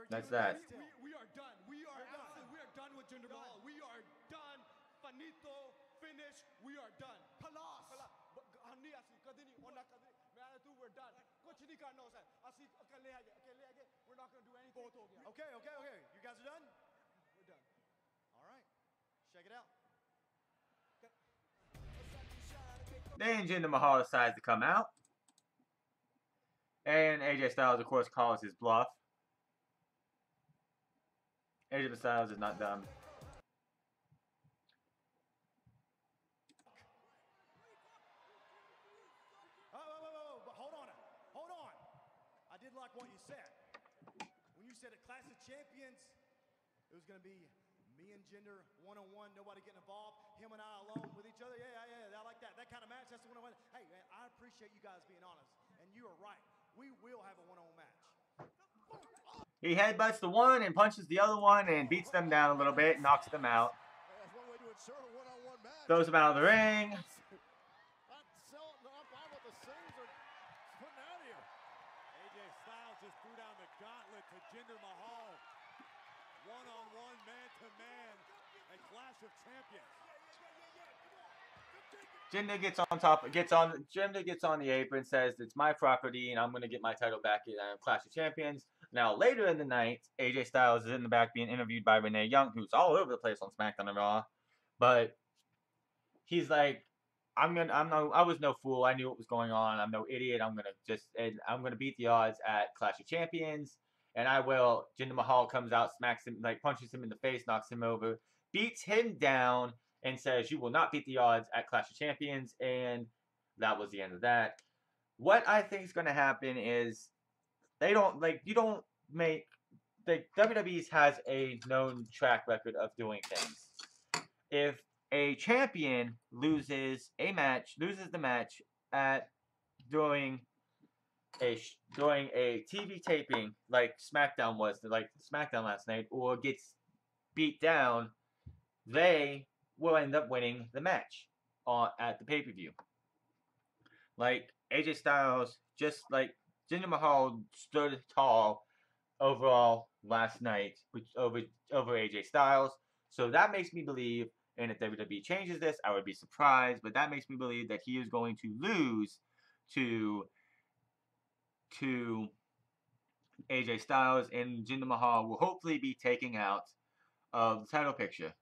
that's that. We are done. We are done with Jinder Mahal. We are done. Finito. Finish. We are done. Kalas. We're done. We're not going to do anything. Okay. You guys are done? We're done. All right. Check it out. Then Jinder Mahal decides to come out. And AJ Styles, of course, calls his bluff. AJ Styles is not dumb. Hold on. I did like what you said. When you said at Clash of Champions, it was going to be me and Jinder one-on-one, nobody getting involved, him and I alone with each other. Yeah, I like that. That kind of match, that's the one I want. Hey, man, I appreciate you guys being honest. And you are right. We will have a one-on-one match. He headbutts the one and punches the other one and beats them down a little bit, knocks them out. That's one way to insert a one-on-one match. throws him out of the ring. Not buying what the Saints are putting out here. AJ Styles just threw down the gauntlet to Jinder Mahal. One-on-one, man-to-man, a clash of champions. Jinder gets on the apron, says it's my property and I'm gonna get my title back in Clash of Champions. Now later in the night, AJ Styles is in the back being interviewed by Renee Young, who's all over the place on SmackDown and Raw, but he's like, I was no fool. I knew what was going on. I'm no idiot. I'm gonna beat the odds at Clash of Champions, and I will. Jinder Mahal comes out, smacks him, like punches him in the face, knocks him over, beats him down, and says, "You will not beat the odds at Clash of Champions," and that was the end of that. What I think is going to happen is WWE's has a known track record of doing things. If a champion loses the match at during a TV taping like SmackDown last night, or gets beat down, they will end up winning the match at the pay-per-view. Like AJ Styles, just like Jinder Mahal stood tall overall last night over AJ Styles. So that makes me believe, and if WWE changes this, I would be surprised, but that makes me believe that he is going to lose to AJ Styles, and Jinder Mahal will hopefully be taken out of the title picture.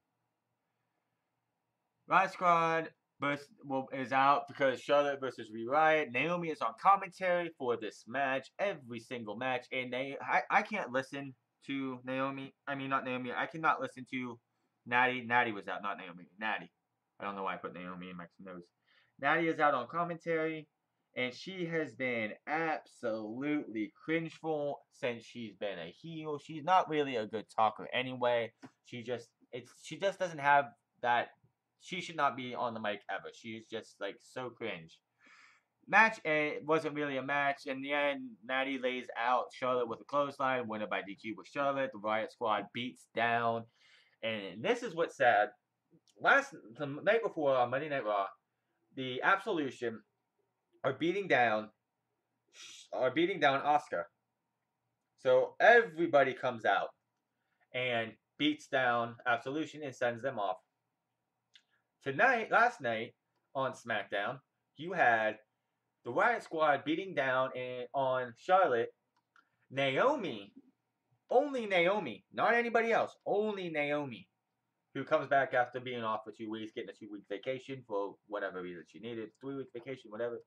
Riot Squad is out because Charlotte versus Riot. Naomi is on commentary for this match, every single match, and I can't listen to Naomi. I mean, not Naomi. I cannot listen to Natty. Natty was out, not Naomi. Natty. I don't know why I put Naomi in my notes. Natty is out on commentary, and she has been absolutely cringeful since she's been a heel. She's not really a good talker anyway. She just doesn't have that. She should not be on the mic ever. She's just like so cringe. Match wasn't really a match. In the end, Natty lays out Charlotte with a clothesline, winner by DQ with Charlotte. The Riot Squad beats down. And this is what's sad. The night before on Monday Night Raw, the Absolution are beating down Oscar. So everybody comes out and beats down Absolution and sends them off. Last night on SmackDown, you had the Riot Squad beating down on Charlotte. Naomi, only Naomi, not anybody else, only Naomi, who comes back after being off for 2 weeks, getting a 2-week vacation for whatever reason she needed, 3-week vacation, whatever.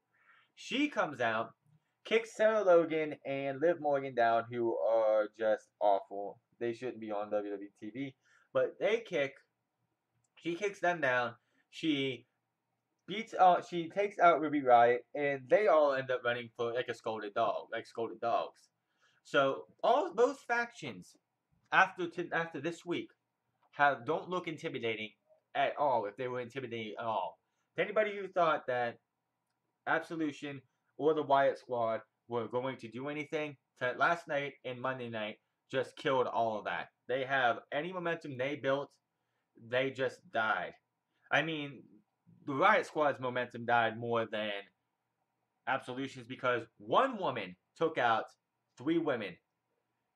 She comes out, kicks Sarah Logan and Liv Morgan down, who are just awful. They shouldn't be on WWE TV, but she kicks them down. She takes out Ruby Riott, and they all end up running for like scolded dogs. So both factions after this week don't look intimidating at all. If they were intimidating at all, to anybody who thought that Absolution or the Wyatt Squad were going to do anything, last night and Monday night just killed all of that. They have any momentum they built, they just died. I mean, the Riot Squad's momentum died more than Absolution's, because one woman took out 3 women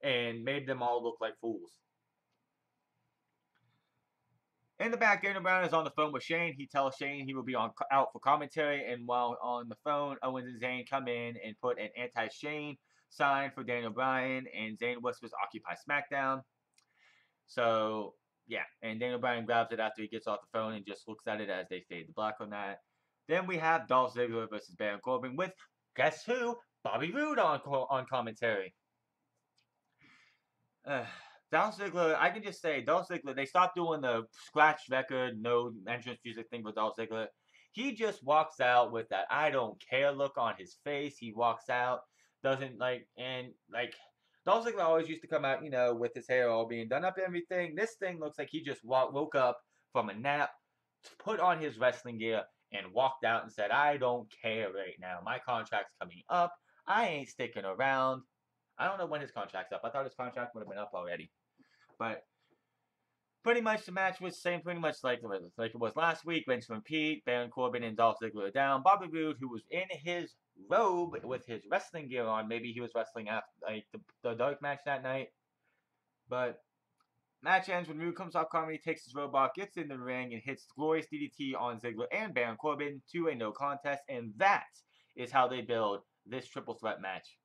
and made them all look like fools. In the back, Daniel Bryan is on the phone with Shane. He tells Shane he will be out for commentary, and while on the phone, Owens and Zayn come in and put an anti-Shane sign for Daniel Bryan, and Zayn whispers, "Occupy SmackDown." So, yeah, and Daniel Bryan grabs it after he gets off the phone and just looks at it as they fade the black on that. Then we have Dolph Ziggler versus Baron Corbin with, guess who? Bobby Roode on commentary. Dolph Ziggler, I can just say, Dolph Ziggler, they stopped doing the scratch record, no entrance music thing with Dolph Ziggler. He just walks out with that I don't care look on his face. He walks out, Dolph Ziggler always used to come out, with his hair all being done up and everything. This thing looks like he just woke up from a nap, put on his wrestling gear, and walked out and said, I don't care right now. My contract's coming up. I ain't sticking around. I don't know when his contract's up. I thought his contract would have been up already. But Pretty much the match was same, pretty much like it was last week. Vince and Pete, Baron Corbin, and Dolph Ziggler are down. Bobby Roode, who was in his robe with his wrestling gear on, maybe he was wrestling after like the dark match that night. But match ends when Roode comes off comedy, takes his robe off, gets in the ring, and hits glorious DDT on Ziggler and Baron Corbin to a no contest. And that is how they build this triple threat match.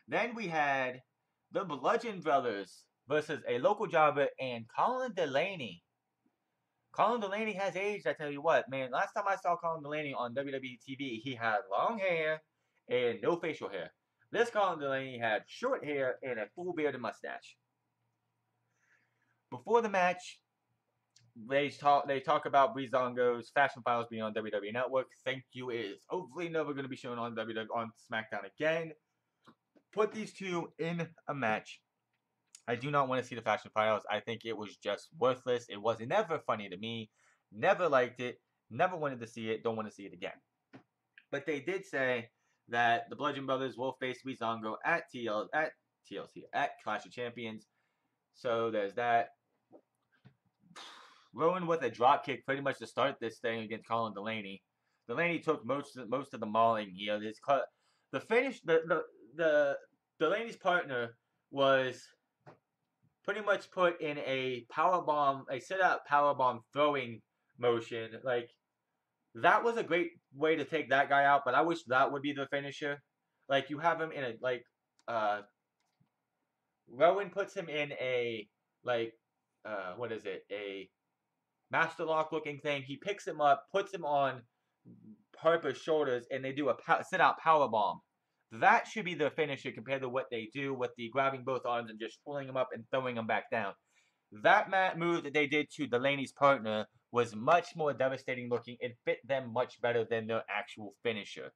Then we had the Bludgeon Brothers versus a local jobber and Colin Delaney. Colin Delaney has aged, I tell you what, man. Last time I saw Colin Delaney on WWE TV, he had long hair and no facial hair. This Colin Delaney had short hair and a full beard and mustache. Before the match, they talk about Breezango's Fashion Files being on WWE Network. Thank you. It is hopefully never going to be shown on on SmackDown again. Put these two in a match. I do not want to see the Fashion Files. I think it was just worthless. It was never funny to me. Never liked it. Never wanted to see it. Don't want to see it again. But they did say that the Bludgeon Brothers will face Breezango at TLC at Clash of Champions. So there's that. Rowan with a drop kick pretty much to start this thing against Colin Delaney. Delaney took most of the mauling here. The finish, the Delaney's partner was pretty much put in a powerbomb, a sit-out powerbomb throwing motion. Like, that was a great way to take that guy out, but I wish that would be the finisher. Like, you have him in a, like, Rowan puts him in a, like, what is it? A master lock looking thing. He picks him up, puts him on Harper's shoulders, and they do a sit-out powerbomb. That should be the finisher compared to what they do with the grabbing both arms and just pulling him up and throwing him back down. That move that they did to Delaney's partner was much more devastating looking. It fit them much better than their actual finisher.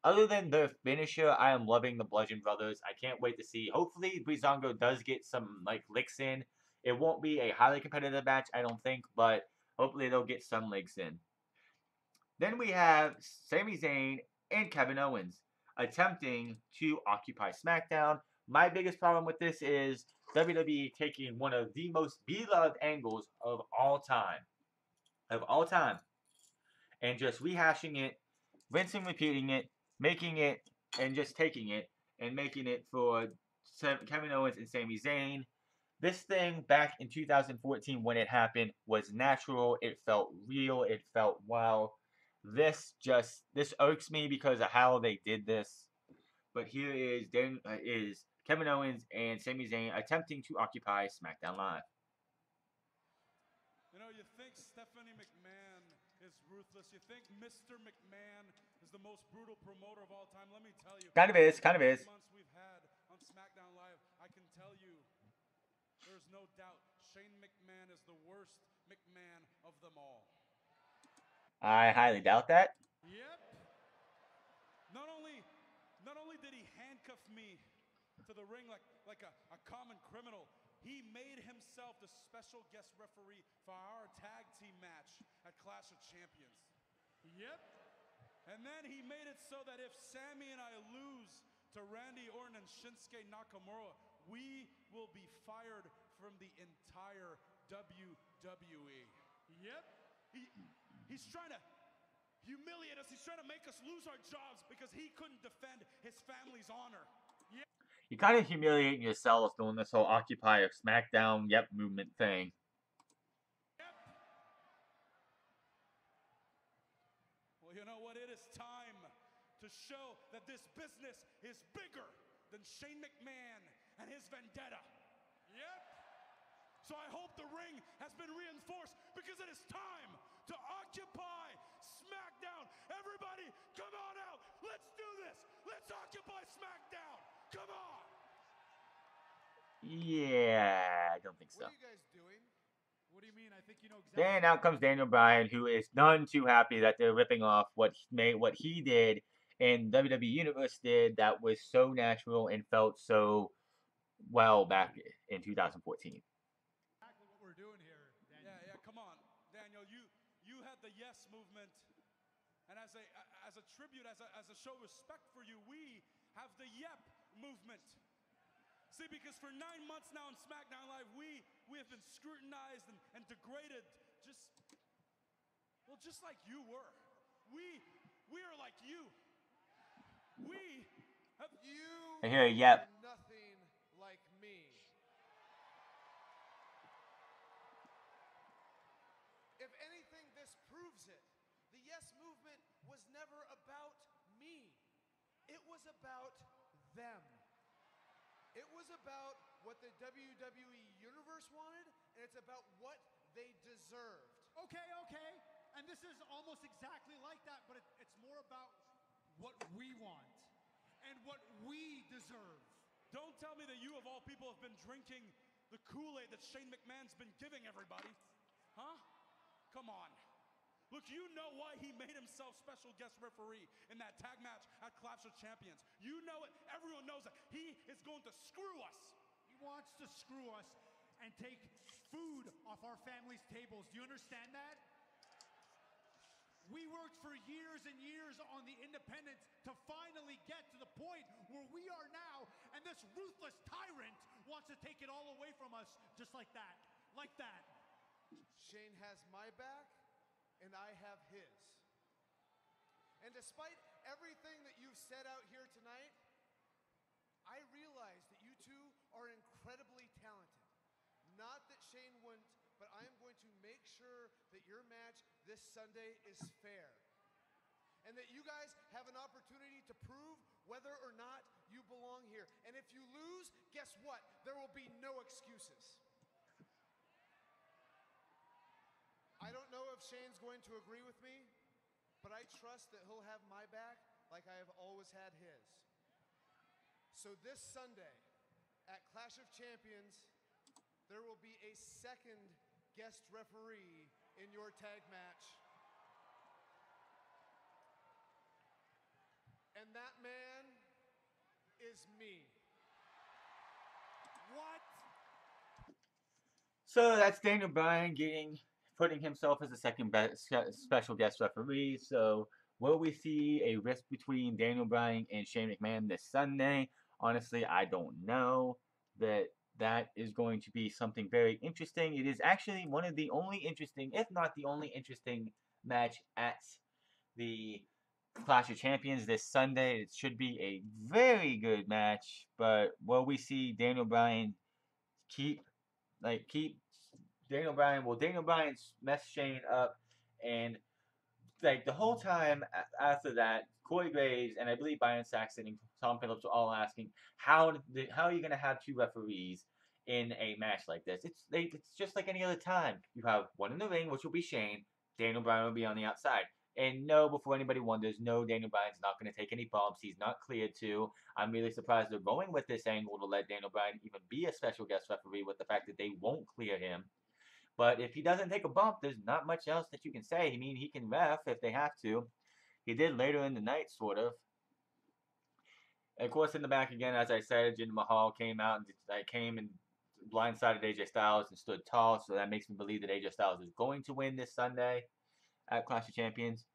Other than their finisher, I am loving the Bludgeon Brothers. I can't wait to see. Hopefully, Breezango does get some like licks in. It won't be a highly competitive match, I don't think, but hopefully they'll get some licks in. Then we have Sami Zayn and Kevin Owens attempting to occupy SmackDown. My biggest problem with this is WWE taking one of the most beloved angles of all time. And just rehashing it, rinsing, repeating it, making it, and just taking it, and making it for Kevin Owens and Sami Zayn. This thing back in 2014 when it happened was natural. It felt real. It felt wow. This irks me because of how they did this. But here is Kevin Owens and Sami Zayn attempting to occupy SmackDown Live. You know, you think Stephanie McMahon is ruthless. You think Mr. McMahon is the most brutal promoter of all time. Let me tell you. Kind of is. Months we've had on SmackDown Live, I can tell you, there's no doubt Shane McMahon is the worst McMahon of them all. I highly doubt that. Yep. Not only did he handcuff me to the ring like a common criminal, he made himself the special guest referee for our tag team match at Clash of Champions. Yep. And then he made it so that if Sammy and I lose to Randy Orton and Shinsuke Nakamura, we will be fired from the entire WWE. Yep. He's trying to humiliate us. He's trying to make us lose our jobs because he couldn't defend his family's honor. Yep. You're kind of humiliating yourself doing this whole Occupy SmackDown movement thing. Yep. Well, you know what? It is time to show that this business is bigger than Shane McMahon and his vendetta. Yep. So I hope the ring has been reinforced because it is time to occupy SmackDown. Everybody, come on out. Let's do this. Let's occupy SmackDown. Come on. Yeah, I don't think so. What are you guys doing? What do you mean? I think you know exactly. Then out comes Daniel Bryan, who is none too happy that they're ripping off what he did and WWE Universe did that was so natural and felt so well back in 2014. Exactly what we're doing here, Daniel. Yeah, come on. Daniel, you had the yes movement. And as a tribute, as a show of respect for you, we have the yep movement. See, because for 9 months now in SmackDown Live, we have been scrutinized and degraded just like you were. We are like you. We have... I hear a yep. Nothing like me. If anything, this proves it. The Yes Movement was never about me. It was about them. It was about what the WWE Universe wanted, and it's about what they deserved. Okay. And this is almost exactly like that, but it's more about what we want and what we deserve. Don't tell me that you, of all people, have been drinking the Kool-Aid that Shane McMahon's been giving everybody. Huh? Come on. Look, you know why he made himself special guest referee in that tag match at Clash of Champions. You know it. Everyone knows it. He is going to screw us. He wants to screw us and take food off our family's tables. Do you understand that? We worked for years and years on the independents to finally get to the point where we are now, and this ruthless tyrant wants to take it all away from us just like that. Like that. Shane has my back, and I have his. And despite everything that you've said out here tonight, I realize that you two are incredibly talented. Not that Shane wouldn't, but I am going to make sure that your match this Sunday is fair. And that you guys have an opportunity to prove whether or not you belong here. And if you lose, guess what? There will be no excuses. I don't know if Shane's going to agree with me, but I trust that he'll have my back like I have always had his. So this Sunday at Clash of Champions, there will be a second guest referee in your tag match. And that man is me. What? So that's Daniel Bryan putting himself as a second special guest referee. So will we see a rift between Daniel Bryan and Shane McMahon this Sunday? Honestly, I don't know. That is going to be something very interesting. It is actually one of the only interesting, if not the only interesting match at the Clash of Champions this Sunday. It should be a very good match, but will we see Daniel Bryan keep Daniel Bryan? Will Daniel Bryan mess Shane up? And like the whole time after that, Corey Graves and I believe Byron Saxton and Tom Phillips were all asking, how are you going to have two referees in a match like this? It's just like any other time. You have one in the ring, which will be Shane. Daniel Bryan will be on the outside. And no, before anybody wonders, no, Daniel Bryan's not going to take any bumps. He's not cleared to. I'm really surprised they're going with this angle to let Daniel Bryan even be a special guest referee with the fact that they won't clear him. But if he doesn't take a bump, there's not much else that you can say. I mean, he can ref if they have to. He did later in the night, sort of. And of course, in the back again, as I said, Jinder Mahal came out and came and blindsided AJ Styles and stood tall. So that makes me believe that AJ Styles is going to win this Sunday at Clash of Champions.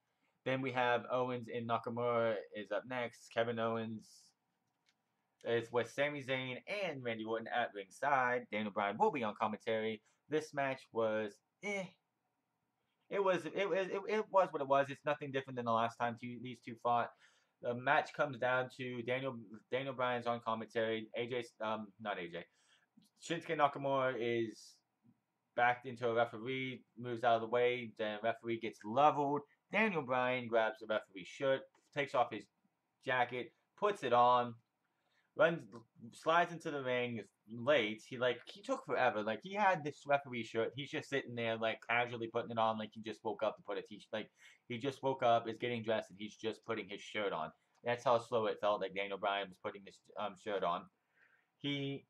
Then we have Owens and Nakamura is up next. Kevin Owens is with Sami Zayn and Randy Orton at ringside. Daniel Bryan will be on commentary. This match was It was what it was. It's nothing different than the last time these two fought. The match comes down to Daniel Bryan's on commentary. Shinsuke Nakamura is backed into a referee, moves out of the way. The referee gets leveled. Daniel Bryan grabs the referee's shirt, takes off his jacket, puts it on, slides into the ring late. He took forever. Like, he had this referee shirt. He's just sitting there, like, casually putting it on, like he just woke up to put a t-shirt. Like, he just woke up, is getting dressed, and he's just putting his shirt on. That's how slow it felt like Daniel Bryan was putting this shirt on. He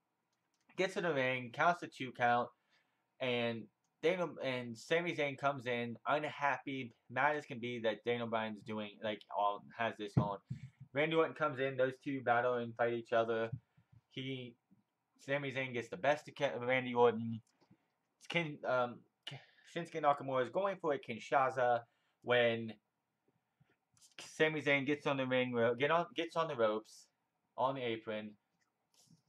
gets in the ring, counts the 2 count, and Sami Zayn comes in unhappy, mad as can be that Daniel Bryan's doing, has this on. Randy Orton comes in, those two battle and fight each other. Sami Zayn gets the best of Randy Orton. Shinsuke Nakamura is going for a Kinshasa when Sami Zayn gets on the ring, gets on the ropes, on the apron.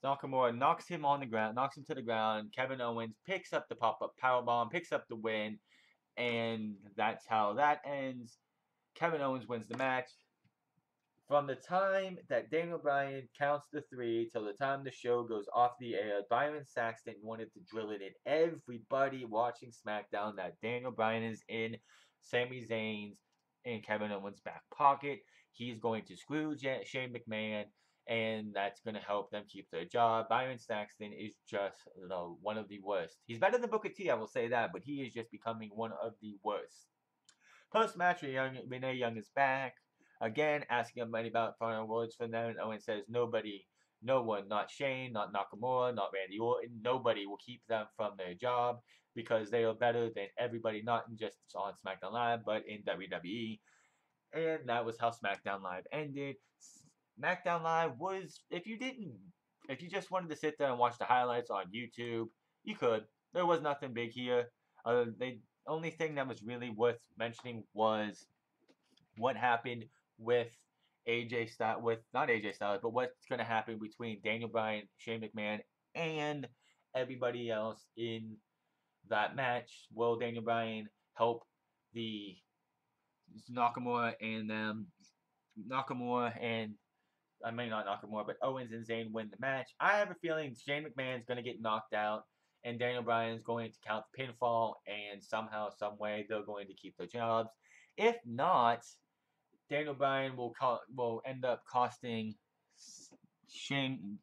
Nakamura knocks him on the ground, knocks him to the ground. Kevin Owens picks up the pop-up powerbomb, picks up the win, and that's how that ends. Kevin Owens wins the match. From the time that Daniel Bryan counts the 3 till the time the show goes off the air, Byron Saxton wanted to drill it in everybody watching SmackDown that Daniel Bryan is in Sami Zayn's and Kevin Owens' back pocket. He's going to screw Shane McMahon, and that's going to help them keep their job. Byron Saxton is just one of the worst. He's better than Booker T, I will say that, but he is just becoming one of the worst. Post-match, Renee Young is back. Again, asking everybody about final words from them. And Owen says nobody, no one, not Shane, not Nakamura, not Randy Orton, nobody will keep them from their job because they are better than everybody, not just on SmackDown Live, but in WWE. And that was how SmackDown Live ended. SmackDown Live was, if you just wanted to sit there and watch the highlights on YouTube, you could. There was nothing big here. The only thing that was really worth mentioning was what happened with AJ Styles, not AJ Styles, but what's going to happen between Daniel Bryan, Shane McMahon, and everybody else in that match. Will Daniel Bryan help the Nakamura and I mean not Nakamura, but Owens and Zayn win the match? I have a feeling Shane McMahon's going to get knocked out, and Daniel Bryan's going to count the pinfall, and somehow, some way, they're going to keep their jobs. If not, Daniel Bryan will end up costing Kevin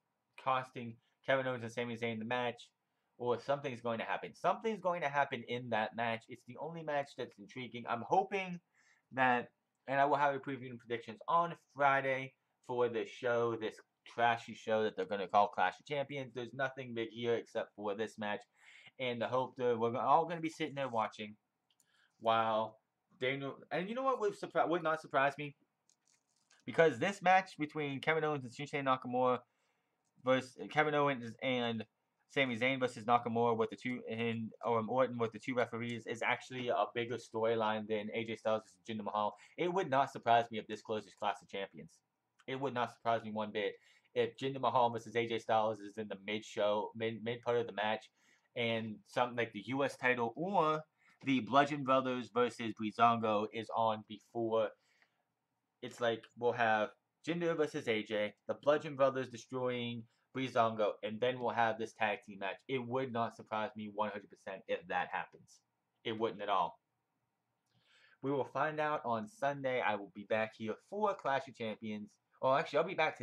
Owens and Sami Zayn the match, or something's going to happen. Something's going to happen in that match. It's the only match that's intriguing. I'm hoping that, and I will have a preview and predictions on Friday for this show, this trashy show that they're going to call Clash of Champions. There's nothing big here except for this match, and I hope that we're all going to be sitting there watching while Daniel, and you know what would not surprise me? Because this match between Kevin Owens and Shinsuke Nakamura versus Kevin Owens and Sami Zayn versus Nakamura with the two and Orton with the two referees is actually a bigger storyline than AJ Styles versus Jinder Mahal. It would not surprise me if this closes Clash of Champions. It would not surprise me one bit if Jinder Mahal versus AJ Styles is in the mid part of the match, and something like the U.S. title or the Bludgeon Brothers versus Breezango is on before. It's like we'll have Jinder versus AJ, the Bludgeon Brothers destroying Breezango, and then we'll have this tag team match. It would not surprise me 100% if that happens. It wouldn't at all. We will find out on Sunday. I will be back here for Clash of Champions. Oh, actually, I'll be back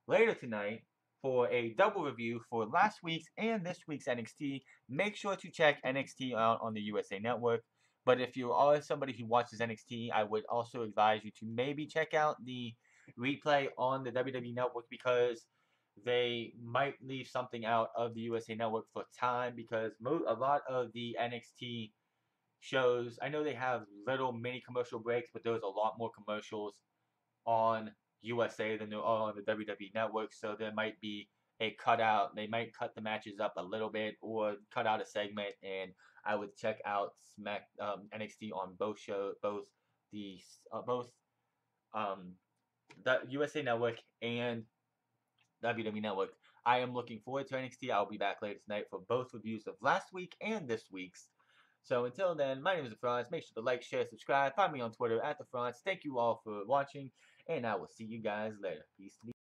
later tonight, for a double review for last week's and this week's NXT. Make sure to check NXT out on the USA Network. But if you are somebody who watches NXT, I would also advise you to maybe check out the replay on the WWE Network, because they might leave something out of the USA Network for time, because a lot of the NXT shows, I know they have little mini commercial breaks, but there's a lot more commercials on USA than there are on the WWE Network, so there might be a cutout. They might cut the matches up a little bit or cut out a segment, and I would check out NXT on both the USA Network and WWE Network. I am looking forward to NXT. I'll be back later tonight for both reviews of last week and this week's. So until then, my name is The Franz. Make sure to like, share, subscribe. Find me on Twitter at The Franz. Thank you all for watching, and I will see you guys later. Peace to me.